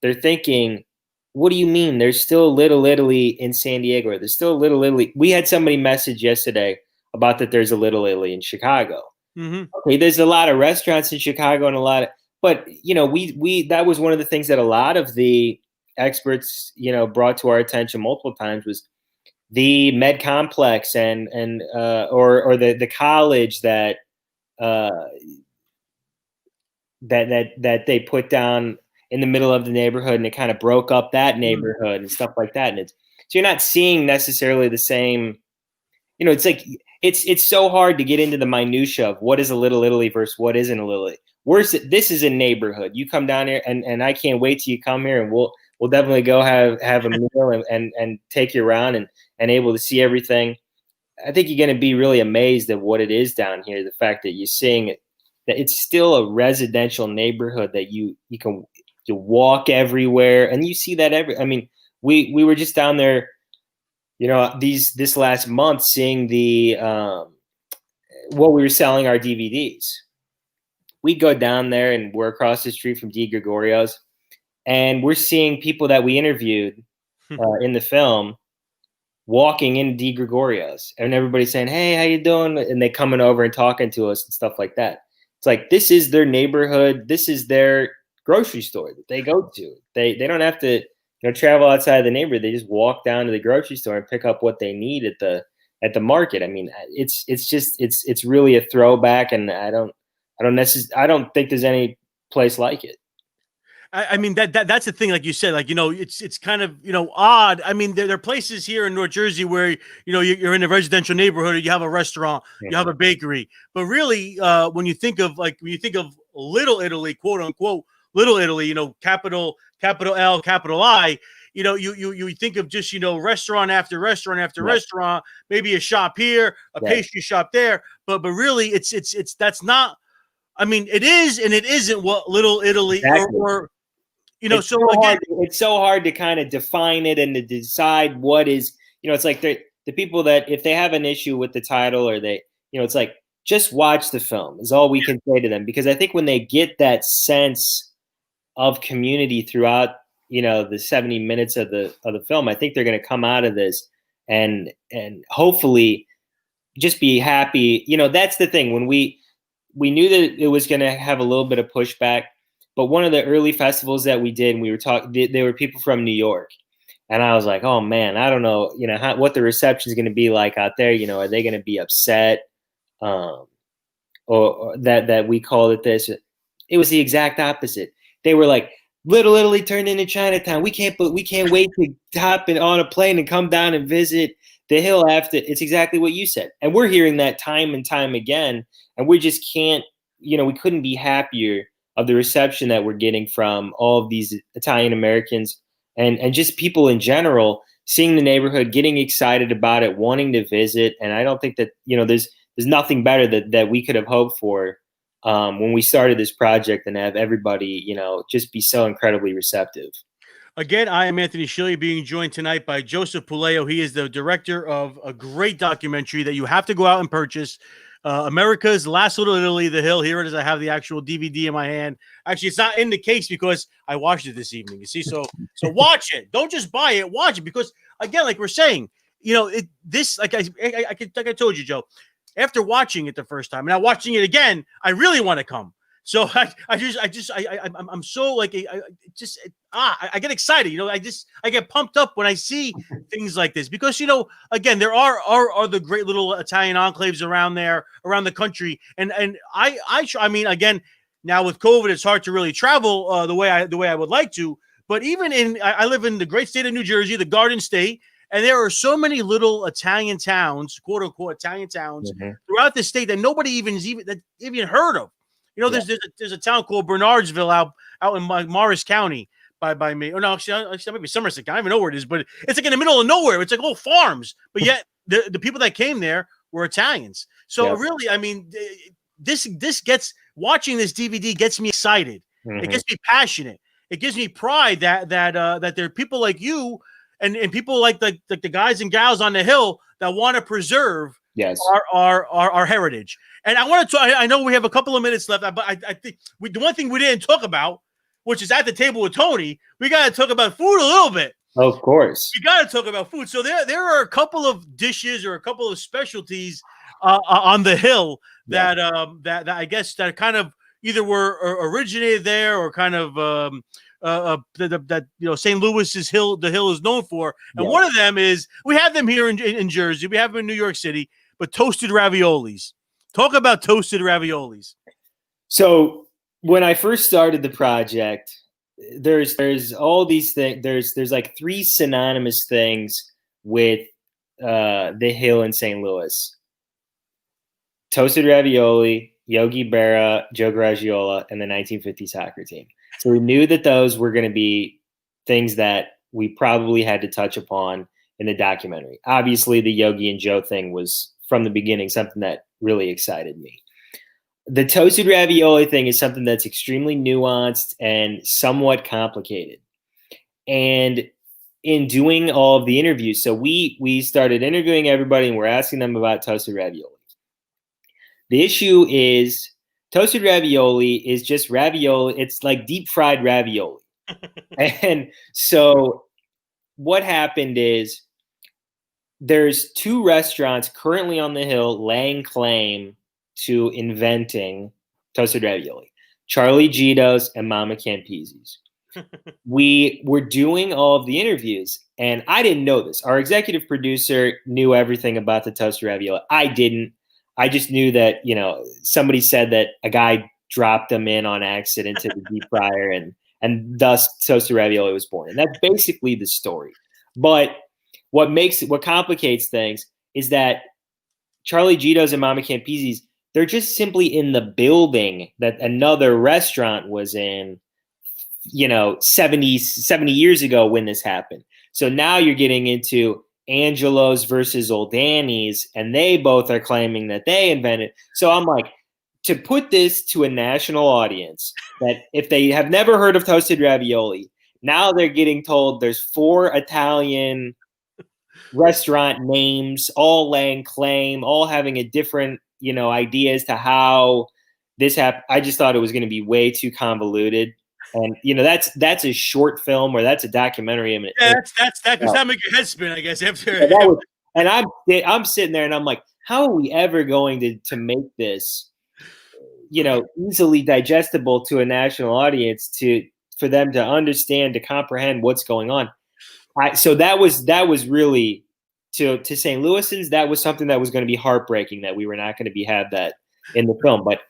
they're thinking, what do you mean? There's still Little Italy in San Diego, or there's still Little Italy. We had somebody message yesterday about that there's a Little Italy in Chicago. Okay, there's a lot of restaurants in Chicago and but we that was one of the things that a lot of the experts, brought to our attention multiple times, was the med complex and or the college that they put down in the middle of the neighborhood, and it kind of broke up that neighborhood and stuff like that. And so you're not seeing necessarily the same, it's like, it's so hard to get into the minutia of what is a Little Italy versus what isn't a Little Italy. This is a neighborhood. You come down here, and I can't wait till you come here, and we'll definitely go have a meal and take you around and able to see everything. I think you're going to be really amazed at what it is down here. The fact that you're seeing it, that it's still a residential neighborhood, that you walk everywhere, and you see that I mean, we were just down there, this last month, seeing the what we were selling our DVDs. We go down there, and we're across the street from Di Gregorio's, and we're seeing people that we interviewed in the film walking in Di Gregorio's, and everybody's saying, "Hey, how you doing?" And they coming over and talking to us and stuff like that. It's like, this is their neighborhood. This is their grocery store that they go to. They don't have to travel outside the neighborhood. They just walk down to the grocery store and pick up what they need at the market. I mean, it's really a throwback, and I don't think there's any place like it. I mean, that's the thing, like you said, like, it's kind of, odd. I mean, there are places here in North Jersey where, you're in a residential neighborhood, you have a restaurant, you have a bakery. But really, when you think of Little Italy, quote unquote, Little Italy, capital L, capital I, you think of just, restaurant after restaurant after restaurant, maybe a shop here, a pastry shop there. But really, that's not, I mean, it is and it isn't what Little Italy or it's so again, it's so hard to kind of define it and to decide what is, it's like the people that, if they have an issue with the title, or they, it's like, just watch the film is all we can say to them. Because I think when they get that sense of community throughout, the 70 minutes of the film, I think they're going to come out of this and hopefully just be happy. That's the thing. When we knew that it was going to have a little bit of pushback, but one of the early festivals that we did, and we were talking, there were people from New York, And I was like, oh man, I don't know, what the reception is going to be like out there. Are they going to be upset? Or that we called it this? It was the exact opposite. They were like, Little Italy turned into Chinatown. We can't wait to hop on a plane and come down and visit the hill after. It's exactly what you said. And we're hearing that time and time again. And we just can't, we couldn't be happier of the reception that we're getting from all of these Italian Americans and just people in general, seeing the neighborhood, getting excited about it, wanting to visit. And I don't think that, there's nothing better that we could have hoped for when we started this project, and have everybody, just be so incredibly receptive. Again, I am Anthony Scillia, being joined tonight by Joseph Puleo. He is the director of a great documentary that you have to go out and purchase. America's Last Little Italy, The Hill. Here it is. I have the actual DVD in my hand. Actually, it's not in the case because I watched it this evening. You see, so watch it. Don't just buy it. Watch it, because again, like we're saying, like I told you, Joe, after watching it the first time and now watching it again, I really want to come. So I'm so like, I get excited. I get pumped up when I see things like this, because, again, there are the great little Italian enclaves around the country. And I mean, again, now with COVID, it's hard to really travel the way I would like to. But even I live in the great state of New Jersey, the Garden State, and there are so many little Italian towns, quote unquote Italian towns, throughout the state that nobody even heard of. There's a town called Bernardsville out in Morris County by me. Oh no, actually maybe Somerset. I don't even know where it is, but it's like in the middle of nowhere. It's like all farms, but yet the people that came there were Italians. So really, I mean, this watching this DVD gets me excited. It gets me passionate. It gives me pride that there are people like you and people like the guys and gals on the Hill that want to preserve our heritage. And I want to. I know we have a couple of minutes left, but I think the one thing we didn't talk about, which is at the table with Tony, we got to talk about food a little bit. Of course, we got to talk about food. So there are a couple of dishes or a couple of specialties on the Hill that I guess that kind of either were originated there or kind of that St. Louis's Hill, the Hill is known for. And one of them is, we have them here in Jersey, we have them in New York City, but toasted raviolis. Talk about toasted raviolis. So when I first started the project, there's all these things. There's like three synonymous things with the Hill in St. Louis: toasted ravioli, Yogi Berra, Joe Garagiola, and the 1950s soccer team. So we knew that those were going to be things that we probably had to touch upon in the documentary. Obviously, the Yogi and Joe thing was from the beginning something that really excited me. The toasted ravioli thing is something that's extremely nuanced and somewhat complicated. And in doing all of the interviews, so we started interviewing everybody and we're asking them about toasted ravioli. The issue is toasted ravioli is just ravioli. It's like deep fried ravioli. And so what happened is there's two restaurants currently on the Hill laying claim to inventing toasted ravioli: Charlie Gito's and Mama Campese's. We were doing all of the interviews, and I didn't know this. Our executive producer knew everything about the toasted ravioli. I didn't. I just knew that, somebody said that a guy dropped them in on accident to the deep fryer, and thus toasted ravioli was born. And that's basically the story. But what complicates things is that Charlie Gito's and Mama Campese's, they're just simply in the building that another restaurant was in, 70 years ago when this happened. So now you're getting into Angelo's versus Old Danny's, and they both are claiming that they invented. So I'm like, to put this to a national audience, that if they have never heard of toasted ravioli, now they're getting told there's 4 Italian restaurant names, all laying claim, all having a different, idea as to how this happened. I just thought it was going to be way too convoluted. And that's a short film, or that's a documentary. I mean, that's that, because that make your head spin, I guess. After and I'm sitting there and I'm like, how are we ever going to make this, easily digestible to a national audience, for them to understand, to comprehend what's going on? So that was really to St. Louisans. That was something that was going to be heartbreaking that we were not going to have that in the film. But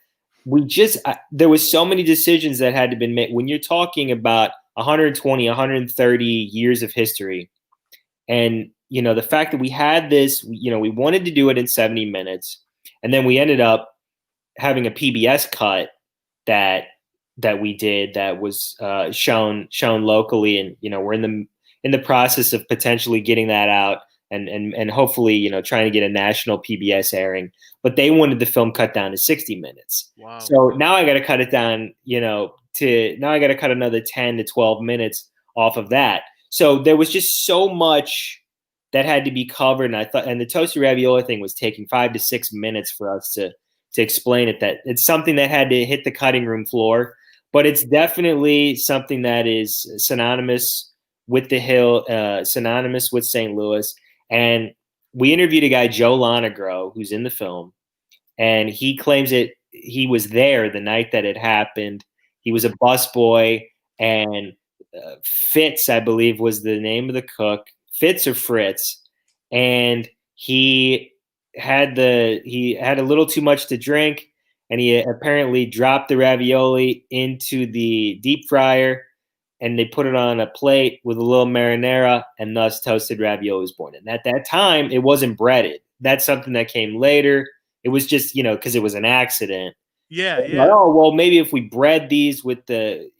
there was so many decisions that had to be made when you're talking about 120, 130 years of history, and the fact that we had this, we wanted to do it in 70 minutes, and then we ended up having a PBS cut that we did that was shown locally, and we're in the process of potentially getting that out and hopefully trying to get a national PBS airing. But they wanted the film cut down to 60 minutes. Wow. So now I got to cut it down, now I got to cut another 10 to 12 minutes off of that. So there was just so much that had to be covered, and the toasted ravioli thing was taking 5 to 6 minutes for us to explain it, that it's something that had to hit the cutting room floor. But it's definitely something that is synonymous with the Hill, synonymous with St. Louis. And we interviewed a guy, Joe Lonegro, who's in the film, and he claims he was there the night that it happened. He was a busboy, and Fitz, I believe, was the name of the cook, Fitz or Fritz, and he had a little too much to drink, and he apparently dropped the ravioli into the deep fryer, and they put it on a plate with a little marinara, and thus toasted ravioli was born. And at that time, it wasn't breaded. That's something that came later. It was just, because it was an accident. Yeah, Like, yeah. oh, well, maybe if we bread these with the,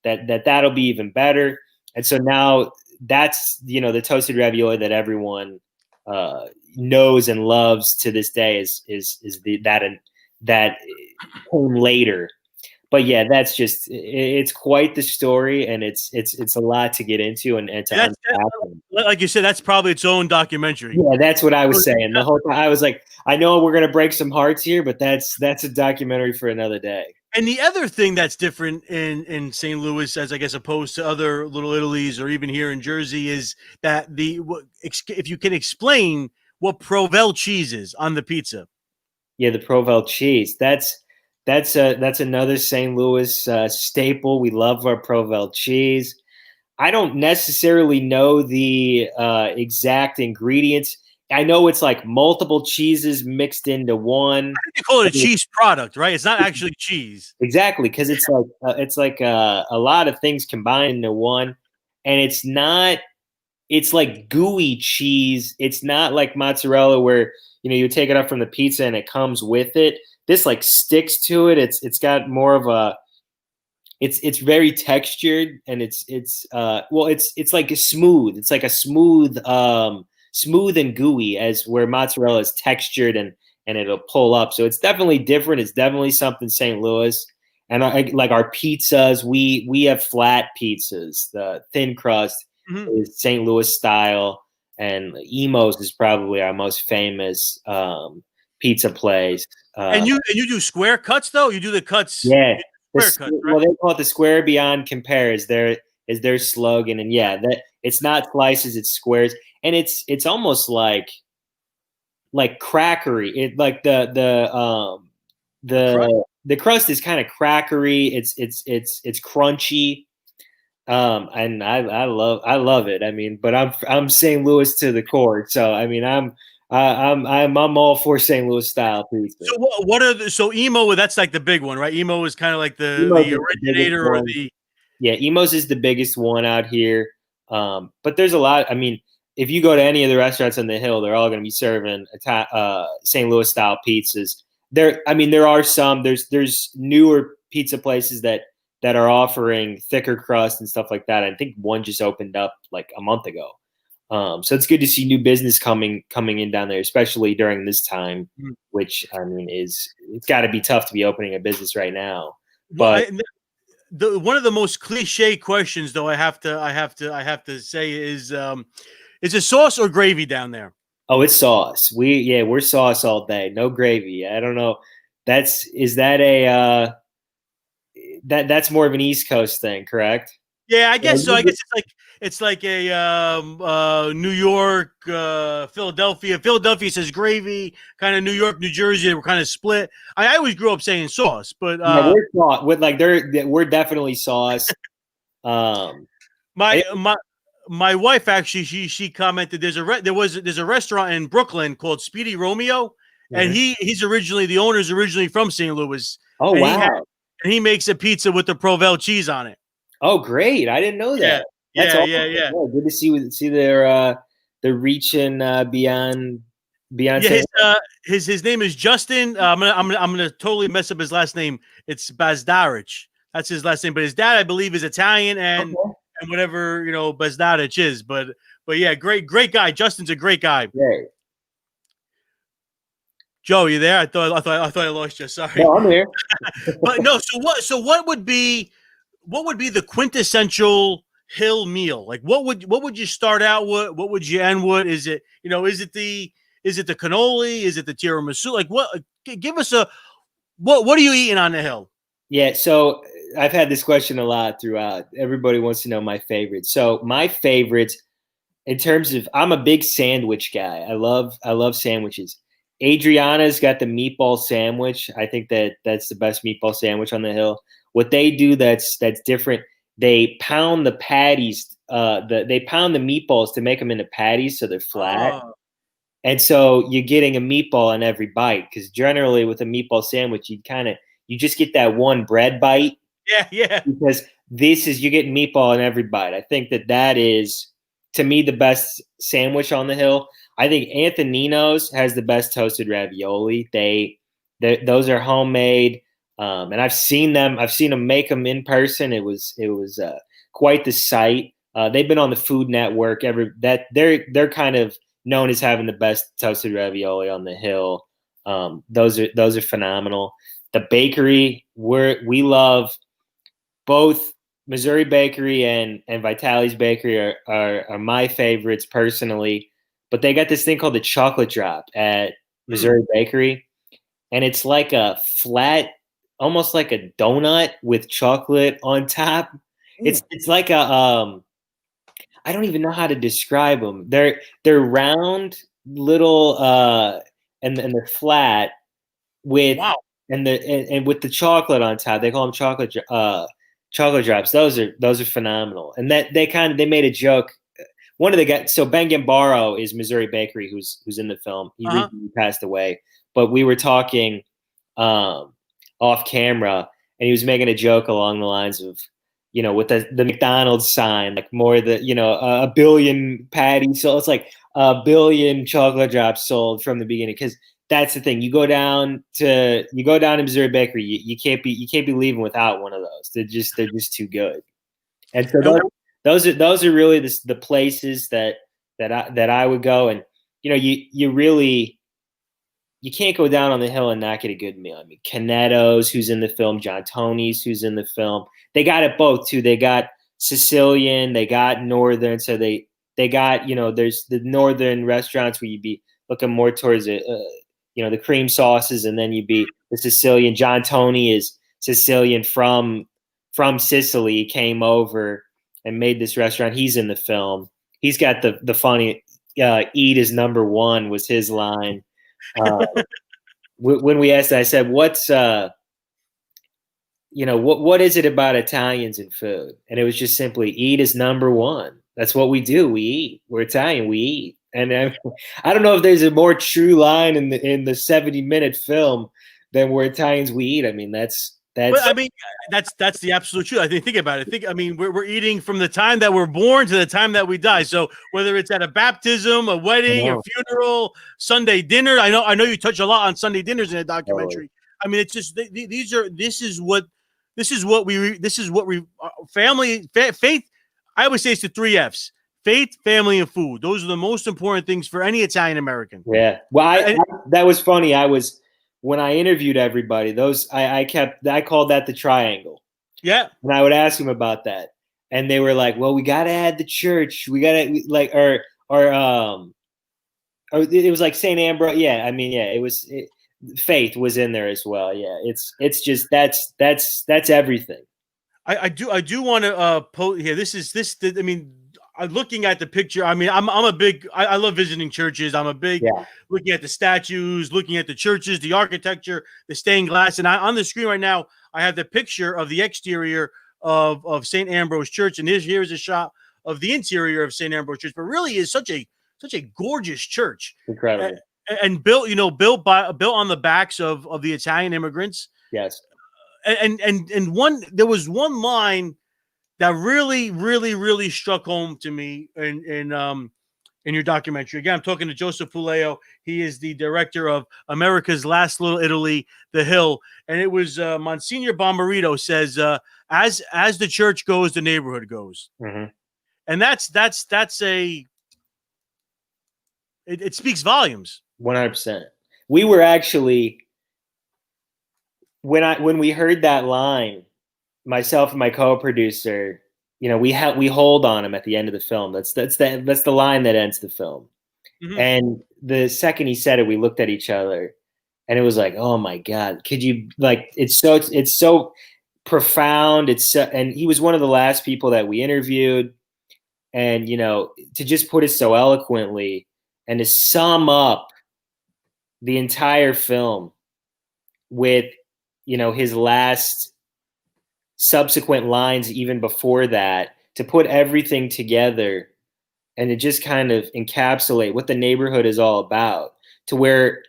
that'll be even better. And so now that's, the toasted ravioli that everyone knows and loves to this day is that came later. But yeah, that's just, it's quite the story, and it's a lot to get into and to unpack. Like you said, that's probably its own documentary. Yeah, that's what I was saying. The whole time I was like, I know we're gonna break some hearts here, but that's a documentary for another day. And the other thing that's different in St. Louis, as I guess opposed to other Little Italies or even here in Jersey, is that if you can explain what Provel cheese is on the pizza. Yeah, the Provel cheese. That's another St. Louis staple. We love our Provel cheese. I don't necessarily know the exact ingredients. I know it's like multiple cheeses mixed into one. I think they call it a cheese product, right? It's not actually cheese. Exactly, because it's like a lot of things combined into one, and it's not. It's like gooey cheese. It's not like mozzarella where you take it up from the pizza and it comes with it. This like sticks to it. It's got more of a. It's very textured, and it's like a smooth. It's like a smooth and gooey, as where mozzarella is textured and it'll pull up. So it's definitely different. It's definitely something St. Louis. And like our pizzas, we have flat pizzas. The thin crust is St. Louis style, and Emo's is probably our most famous pizza place. And you do square cuts though? You do the cuts? Yeah. Square cuts, right? Well, they call it the square beyond compare is their slogan. And yeah, that it's not slices, it's squares. And it's almost like crackery. It like the crust is kind of crackery. It's crunchy. And I love it. I mean, but I'm St. Louis to the core. So I mean, I'm all for St. Louis style pizza. So what are so Emo? That's like the big one, right? Emo is kind of like the originator or the. Yeah, Emo's is the biggest one out here. But there's a lot. I mean, if you go to any of the restaurants on the hill, they're all going to be serving St. Louis style pizzas. There are some. There's newer pizza places that are offering thicker crust and stuff like that. I think one just opened up like a month ago. So it's good to see new business coming in down there, especially during this time, which I mean it's got to be tough to be opening a business right now. But one of the most cliche questions, though, I have to say is it sauce or gravy down there? Oh, it's sauce. We're sauce all day, no gravy. I don't know. That's more of an East Coast thing, correct? Yeah, I guess so. I guess it's like a New York, Philadelphia. Philadelphia says gravy. Kind of New York, New Jersey, they were kind of split. I always grew up saying sauce, but we're sauce. We're definitely sauce. My my wife actually she commented there's a restaurant in Brooklyn called Speedy Romeo, and he's originally the owner's originally from St. Louis. Oh, and wow. he makes a pizza with the Provel cheese on it. Oh, great. I didn't know that. That's awesome. Yeah. Good to see they're reaching beyond Yeah, his name is Justin. I'm gonna totally mess up his last name. It's Bazdarich. That's his last name. But his dad, I believe, is Italian and whatever Bazdarich is. But yeah, great guy. Justin's a great guy. Right. Joe, you there? I thought I lost you. Sorry. No, I'm here. But no. So what would be the quintessential Hill meal? Like what would you start out with? What would you end with? Is it is it the cannoli? Is it the tiramisu? Like what? Give us what are you eating on the Hill? Yeah, so I've had this question a lot throughout. Everybody wants to know my favorites. So my favorites, in terms of, I'm a big sandwich guy. I love sandwiches. Adriana's got the meatball sandwich. I think that's the best meatball sandwich on the Hill. What they do that's different, they pound the patties. They pound the meatballs to make them into patties so they're flat. Oh. And so you're getting a meatball on every bite, because generally with a meatball sandwich, you just get that one bread bite. Yeah. Because you're getting meatball on every bite. I think that is, to me, the best sandwich on the Hill. I think Antonino's has the best toasted ravioli. Those are homemade, and I've seen them make them in person. It was quite the sight. They've been on the Food Network. They're kind of known as having the best toasted ravioli on the Hill. Those are phenomenal. The bakery, we love both Missouri Bakery and Vitali's Bakery are my favorites personally. But they got this thing called the chocolate drop at Missouri Bakery, and it's like a flat, almost like a donut with chocolate on top. It's like a I don't even know how to describe them. They're round, little, and they're flat with and with the chocolate on top. They call them chocolate drops. Those are phenomenal. And that they made a joke. One of the guys, so Ben Gambaro is Missouri Bakery, who's in the film. He recently passed away, but we were talking off camera, and he was making a joke along the lines of, with the McDonald's sign, like more a billion patties. So it's like a billion chocolate drops sold from the beginning. Because that's the thing. You go down to Missouri Bakery, you can't be leaving without one of those. They're just too good. And so those are really the places that I would go. And you can't go down on the Hill and not get a good meal. I mean, Canetto's, who's in the film, John Tony's, who's in the film. They got it both too. They got Sicilian, they got Northern. So they got, there's the Northern restaurants where you'd be looking more towards the cream sauces, and then you'd be the Sicilian. John Tony is Sicilian from Sicily. He came over and made this restaurant. He's in the film. He's got the funny "eat is number one" was his line. When we asked, I said, "What's what is it about Italians and food?" And it was just simply, "Eat is number one." That's what we do. We eat. We're Italian. We eat. And I don't know if there's a more true line in the 70-minute film than "We're Italians. We eat." I mean, that's. But I mean, that's the absolute truth. I think about it. We're eating from the time that we're born to the time that we die. So whether it's at a baptism, a wedding, a funeral, Sunday dinner, I know you touch a lot on Sunday dinners in a documentary. I mean, it's just this is what we family, faith. I always say it's the 3 F's: faith, family, and food. Those are the most important things for any Italian American. Yeah. Well, that was funny. When I interviewed everybody, I called that the triangle. Yeah. And I would ask them about that. And they were like, "Well, we got to add the church. We got to or it was like St. Ambrose." Yeah. I mean, yeah, faith was in there as well. Yeah. It's just, that's everything. I do want to post here. I mean, looking at the picture, I mean, I love visiting churches. I'm a big looking at the statues, looking at the churches, the architecture, the stained glass. And on the screen right now, I have the picture of the exterior of St. Ambrose Church. And here's a shot the interior of St. Ambrose Church, but really is such a gorgeous church. Incredible. And built, built on the backs of the Italian immigrants. Yes. And there was one line that really struck home to me in your documentary. Again, I'm talking to Joseph Puleo. He is the director of America's Last Little Italy, The Hill, and it was Monsignor Bommarito says, "As the church goes, the neighborhood goes," and that's it speaks volumes. 100%. We were actually when we heard that line, myself and my co-producer, we hold on him at the end of the film. That's the line that ends the film. And the second he said it, we looked at each other, and it was like, oh my God, could you, like, it's so profound. And he was one of the last people that we interviewed, and to just put it so eloquently and to sum up the entire film with his last subsequent lines even before that, to put everything together and to just kind of encapsulate what the neighborhood is all about, to where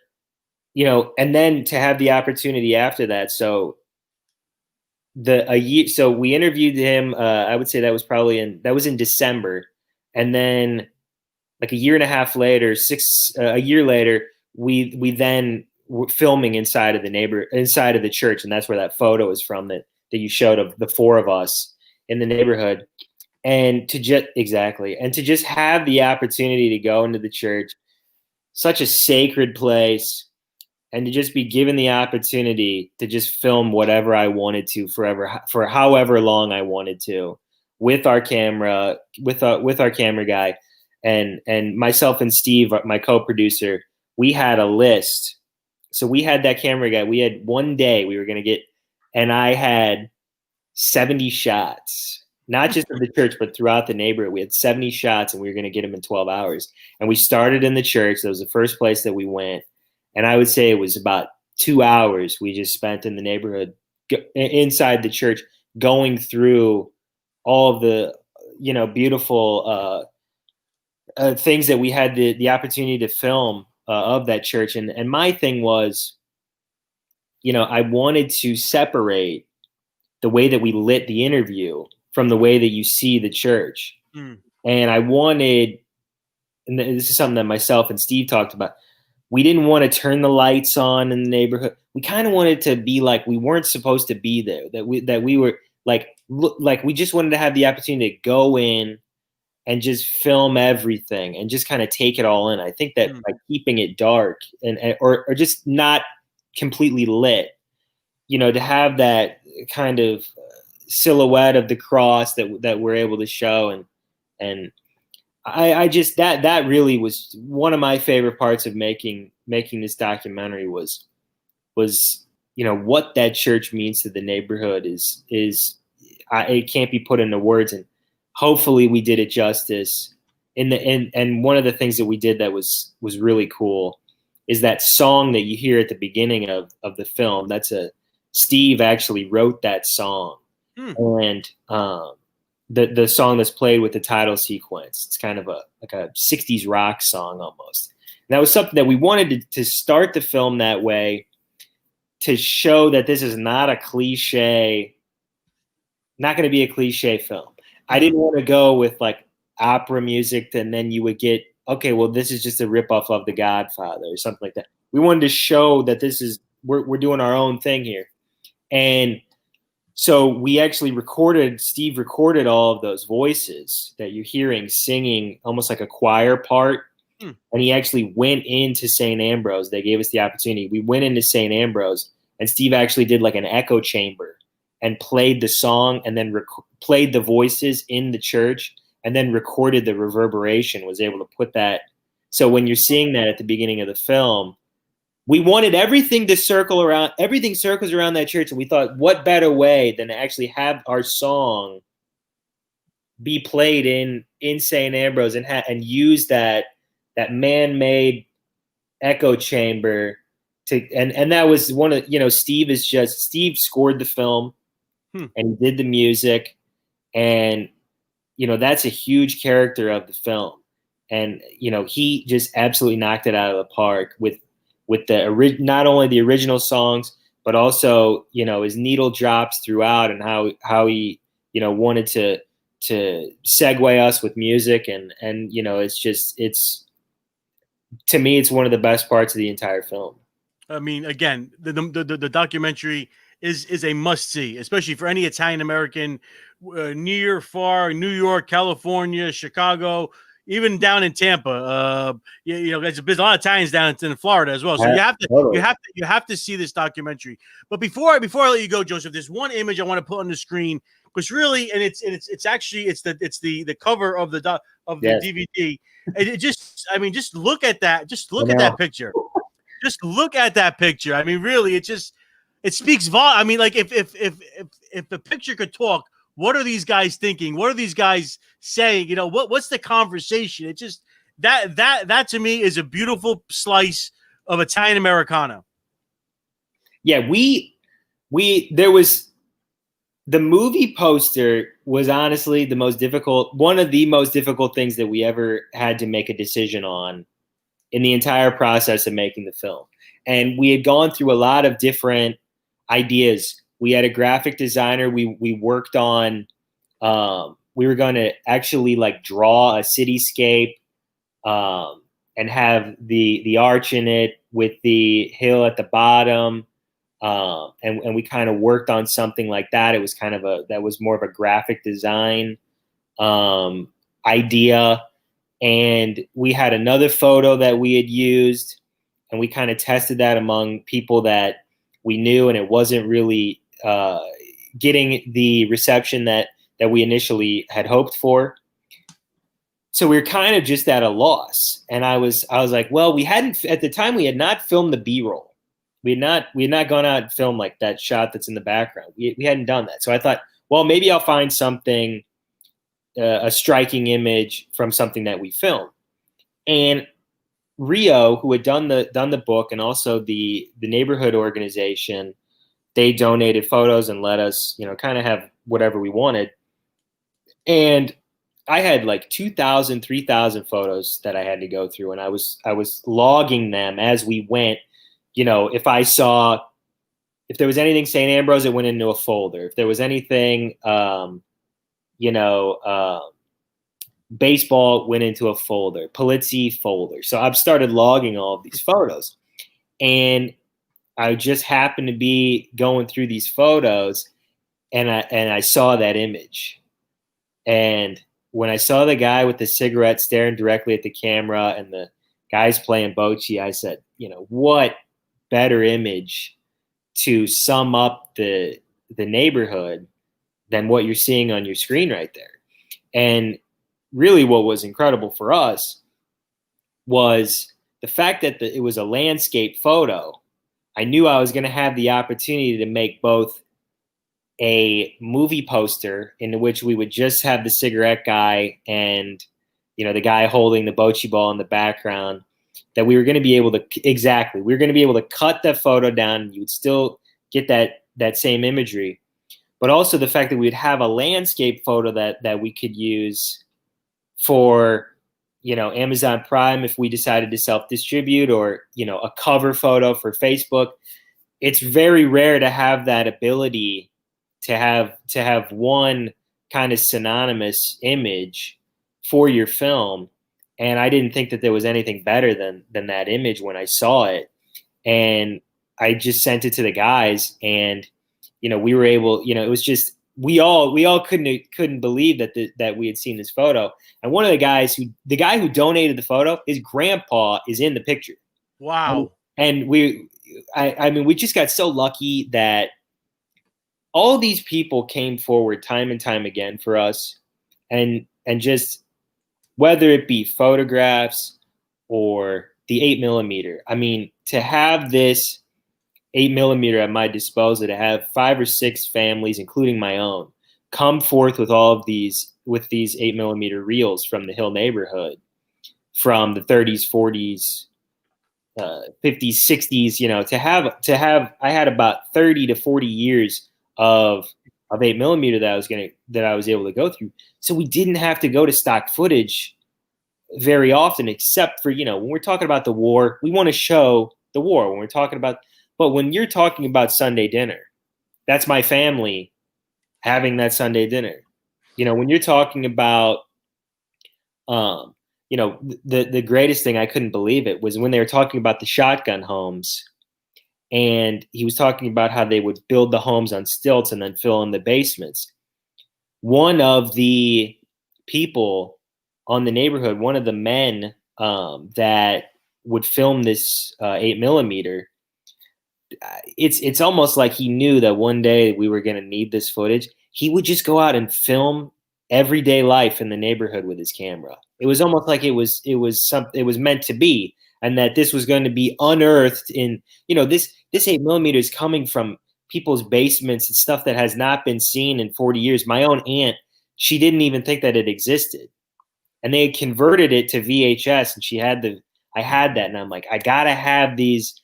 and then to have the opportunity after that. So we interviewed him, I would say that was in December, and then like a year and a half later, a year later, we then were filming inside of the church, and that's where that photo is from that you showed of the four of us in the neighborhood. And to just have the opportunity to go into the church, such a sacred place, and to just be given the opportunity to just film whatever I wanted to for however long I wanted to, with our camera guy, and myself and Steve, my co-producer, we had a list. So we had that camera guy. We had one day we were going to get, and I had 70 shots, not just of the church, but throughout the neighborhood. We had 70 shots, and we were going to get them in 12 hours. And we started in the church. That was the first place that we went. And I would say it was about 2 hours we just spent in the neighborhood, inside the church, going through all of the, beautiful things that we had the opportunity to film of that church. And my thing was, I wanted to separate the way that we lit the interview from the way that you see the church. And I wanted, and this is something that myself and Steve talked about, we didn't want to turn the lights on in the neighborhood. We kind of wanted to be like we weren't supposed to be there, that we were like we just wanted to have the opportunity to go in and just film everything and just kind of take it all in. I think that by keeping it dark or just not completely lit, to have that kind of silhouette of the cross that we're able to show, and I just that really was one of my favorite parts of making this documentary was what that church means to the neighborhood is it can't be put into words, and hopefully we did it justice. And one of the things that we did that was really cool is that song that you hear at the beginning of the film. Steve actually wrote that song, and the song that's played with the title sequence. It's kind of a 60s rock song almost. And that was something that we wanted to start the film that way, to show that this is not a cliche, not going to be a cliche film. I didn't want to go with like opera music, and then you would get, okay, well, this is just a ripoff of The Godfather or something like that. We wanted to show that we're doing our own thing here. And so we actually Steve recorded all of those voices that you're hearing singing almost like a choir part. And he actually went into St. Ambrose. They gave us the opportunity. We went into St. Ambrose, and Steve actually did like an echo chamber and played the song, and then played the voices in the church, and then recorded the reverberation, was able to put that. So when you're seeing that at the beginning of the film, we wanted everything to circles around that church. And we thought, what better way than to actually have our song be played in St. Ambrose and use that man-made echo chamber and that was one of, Steve scored the film, and he did the music, and that's a huge character of the film. And, he just absolutely knocked it out of the park with not only the original songs, but also, his needle drops throughout, and how he, wanted to segue us with music. And, it's to me, it's one of the best parts of the entire film. I mean, again, the documentary is a must see, especially for any Italian American, near, far, New York, California, Chicago, even down in Tampa. There's a lot of Italians down in Florida as well. So you have to see this documentary. But before I let you go, Joseph, there's one image I want to put on the screen, because really, and it's actually the cover of the DVD. And just look at that. Just look at that picture. Just look at that picture. I mean, really, it speaks volume. I mean, like if the picture could talk, what are these guys thinking? What are these guys saying? What's the conversation? It just that to me is a beautiful slice of Italian Americana. Yeah, there was the movie poster was honestly one of the most difficult things that we ever had to make a decision on in the entire process of making the film. And we had gone through a lot of different ideas. We had a graphic designer. We worked on, we were going to actually draw a cityscape, and have the arch in it with the hill at the bottom. And we kind of worked on something like that. It was that was more of a graphic design, idea. And we had another photo that we had used, and we kind of tested that among people that we knew, and it wasn't really getting the reception that we initially had hoped for. So we were kind of just at a loss. And I was like, well, at the time we had not filmed the B-roll. We had not gone out and filmed like that shot that's in the background. We hadn't done that. So I thought, well, maybe I'll find something, a striking image from something that we filmed. And Rio, who had done the book, and also the neighborhood organization, they donated photos and let us, kind of have whatever we wanted. And I had 2,000, 3,000 photos that I had to go through, and I was logging them as we went. If there was anything St. Ambrose, it went into a folder. If there was anything, baseball, went into a folder, Polizzi folder. So I've started logging all of these photos, and I just happened to be going through these photos, and I saw that image. And when I saw the guy with the cigarette staring directly at the camera and the guys playing bocce, I said, what better image to sum up the neighborhood than what you're seeing on your screen right there. And really what was incredible for us was the fact that it was a landscape photo. I knew I was going to have the opportunity to make both a movie poster in which we would just have the cigarette guy and, the guy holding the bocce ball in the background, that we were going to be able to cut the photo down and you would still get that same imagery. But also the fact that we'd have a landscape photo that we could use for, Amazon Prime if we decided to self-distribute, or, a cover photo for Facebook. It's very rare to have that ability to have one kind of synonymous image for your film. And I didn't think that there was anything better than that image when I saw it. And I just sent it to the guys, and, we were able, it was just, we all couldn't believe that we had seen this photo. And one of the guy who donated the photo, his grandpa is in the picture. Wow. And we just got so lucky that all these people came forward time and time again for us, and just whether it be photographs or the 8mm. To have this 8mm at my disposal, to have 5 or 6 families, including my own, come forth with these 8mm reels from the Hill neighborhood, from the 30s, 40s, 50s, 60s, to have I had about 30 to 40 years of of 8mm that I was able to go through. So we didn't have to go to stock footage very often, except for, when we're talking about the war, we want to show the war when we're talking about, but when you're talking about Sunday dinner, that's my family having that Sunday dinner. When you're talking about, the greatest thing, I couldn't believe it, was when they were talking about the shotgun homes, and he was talking about how they would build the homes on stilts and then fill in the basements. One of the people on the neighborhood, one of the men that would film this 8mm, it's almost like he knew that one day we were going to need this footage. He would just go out and film everyday life in the neighborhood with his camera. It was almost like it was meant to be, and that this was going to be unearthed in, this 8mm is coming from people's basements and stuff that has not been seen in 40 years. My own aunt, she didn't even think that it existed, and they had converted it to VHS, and I had that, and I'm like, I gotta have this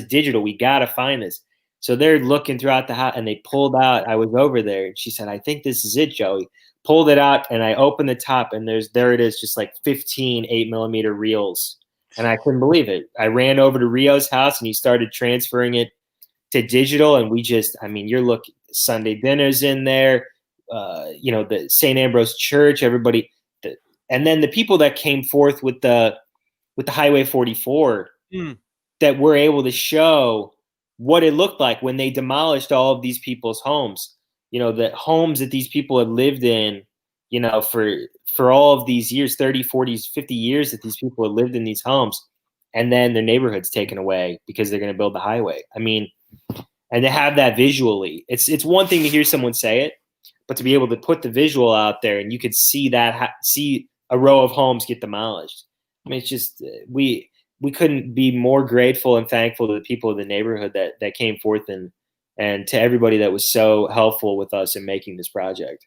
digital. We gotta find this. So they're looking throughout the house, and they pulled out. I was over there, and she said, I think this is it, Joey. Pulled it out, and I opened the top, and there it is, just like 15 8mm reels. And I couldn't believe it. I ran over to Rio's house, and he started transferring it to digital. And you're looking, Sunday dinners in there, the St. Ambrose Church, everybody. And then the people that came forth with the Highway 44 that were able to show what it looked like when they demolished all of these people's homes. The homes that these people had lived in, for all of these years, 30, 40, 50 years that these people had lived in these homes, and then their neighborhood's taken away because they're going to build the highway. And to have that visually, it's one thing to hear someone say it, but to be able to put the visual out there, and you could see see a row of homes get demolished. It's just, we couldn't be more grateful and thankful to the people of the neighborhood that came forth, and to everybody that was so helpful with us in making this project.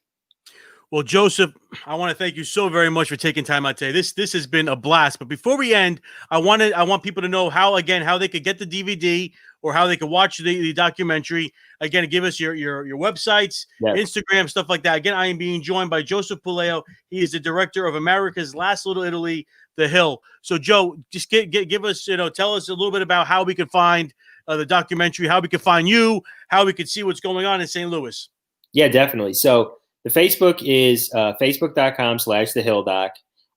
Well, Joseph, I want to thank you so very much for taking time out today. This has been a blast. But before we end, I want people to know how they could get the DVD or how they could watch the documentary. Again, give us your websites, yes, Instagram, stuff like that. Again, I am being joined by Joseph Puleo. He is the director of America's Last Little Italy, The Hill. So, Joe, just give us, tell us a little bit about how we can find the documentary, how we can find you, how we can see what's going on in St. Louis. Yeah, definitely. So the Facebook is facebook.com/thehilldoc,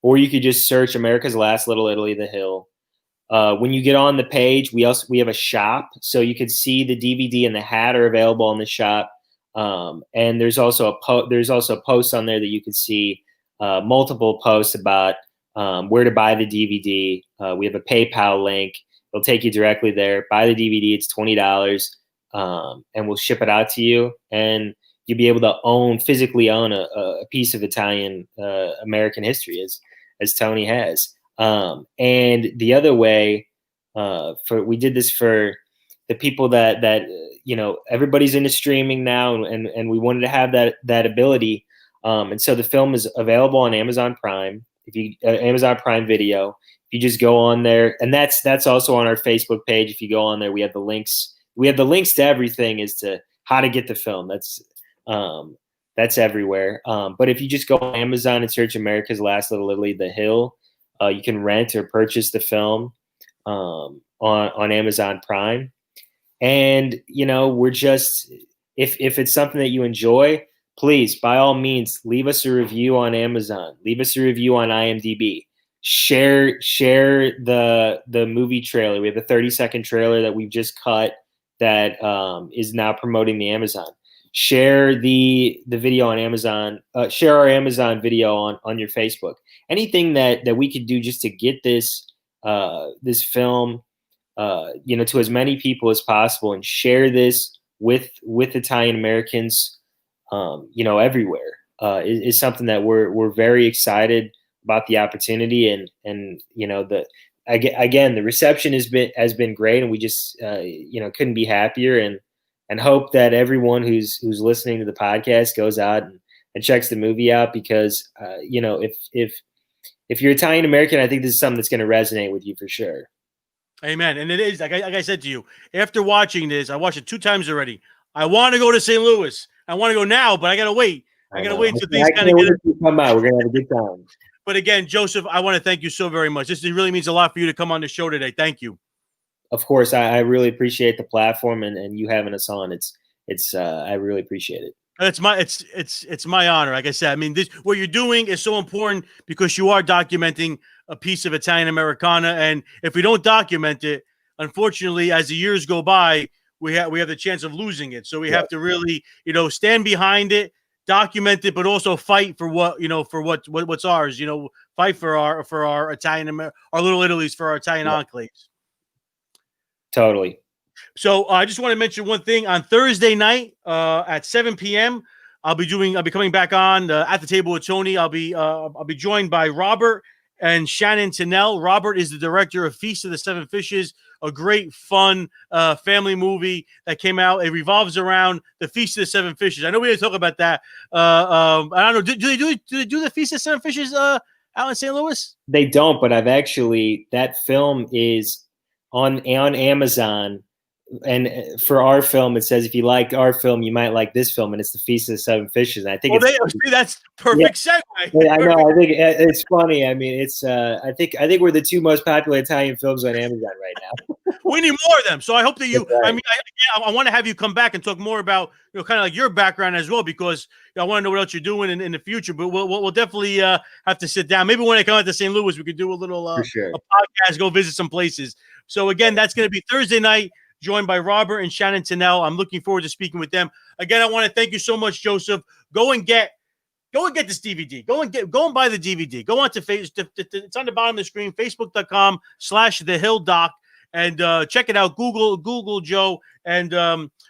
or you could just search America's Last Little Italy, The Hill. When you get on the page, we have a shop, so you can see the DVD and the hat are available in the shop. And there's also a post on there that you can see, multiple posts about where to buy the DVD. We have a PayPal link. It'll take you directly there. Buy the DVD. It's $20, and we'll ship it out to you. And you'll be able to physically own a piece of Italian American history, as Tony has. And the other way, we did this for the people that everybody's into streaming now, and we wanted to have that ability. And so the film is available on Amazon Prime. Amazon Prime Video. If you just go on there, and that's also on our Facebook page. If you go on there, we have the links. We have the links to everything as to how to get the film. That's everywhere. But if you just go on Amazon and search America's Last Little Italy, The Hill, you can rent or purchase the film on Amazon Prime. And we're just, if it's something that you enjoy, please, by all means, leave us a review on Amazon. Leave us a review on IMDb. Share the movie trailer. We have a 30-second trailer that we've just cut that is now promoting the Amazon. Share the video on Amazon. Share our Amazon video on your Facebook. Anything that we could do just to get this film to as many people as possible, and share this with Italian Americans everywhere is something that we're very excited about the opportunity, and again, the reception has been great, and we just couldn't be happier, and hope that everyone who's listening to the podcast goes out and checks the movie out, because if you're Italian American, I think this is something that's going to resonate with you for sure. Amen. And it is, like I said to you, after watching this, I watched it 2 times already. I want to go to St. Louis. I want to go now, but I gotta wait. I gotta wait until things I kind of can't get. wait to come out. We're gonna have a good time. But again, Joseph, I want to thank you so very much. This really means a lot for you to come on the show today. Thank you. Of course, I really appreciate the platform and you having us on. It's I really appreciate it. It's my honor. Like I said, I mean, what you're doing is so important because you are documenting a piece of Italian Americana, and if we don't document it, unfortunately, as the years go by, we have the chance of losing it. So we have to really, stand behind it, document it, but also fight for what's ours. Fight for our Italian our little Italy's, for our Italian enclaves. Totally. So I just want to mention one thing. On Thursday night at 7 p.m., I'll be coming back on At the Table with Tony. I'll be joined by Robert and Shannon Tinnell. Robert is the director of Feast of the Seven Fishes, a great, fun family movie that came out. It revolves around the Feast of the Seven Fishes. I know we didn't talk about that. I don't know. Do they do the Feast of the Seven Fishes out in St. Louis? They don't, but that film is on Amazon. And for our film, it says if you like our film, you might like this film, and it's the Feast of the Seven Fishes. And I think that's perfect segue. Yeah, I know. I think it's funny. I mean, it's I think we're the two most popular Italian films on Amazon right now. We need more of them. So I hope that you. Right. I mean, I want to have you come back and talk more about kind of like your background as well, because I want to know what else you're doing in the future. But we'll definitely have to sit down. Maybe when I come out to St. Louis, we could do a little For sure. a podcast, go visit some places. So again, that's going to be Thursday night, joined by Robert and Shannon Tinnell. I'm looking forward to speaking with them. Again, I want to thank you so much, Joseph. Go and get this DVD. Go and buy the DVD. Go on to Facebook. It's on the bottom of the screen, facebook.com/thehilldoc, and check it out. Google Joe. And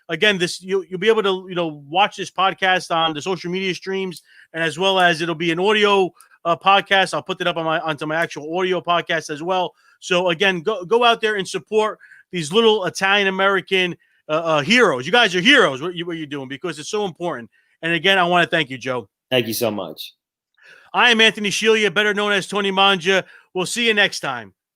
again, you'll be able to watch this podcast on the social media streams, and as well as it'll be an audio podcast. I'll put it up onto my actual audio podcast as well. So again, go out there and support these little Italian American heroes. You guys are heroes. What you're doing, because it's so important. And again, I want to thank you, Joe. Thank you so much. I am Anthony Scillia, better known as Tony Mangia. We'll see you next time.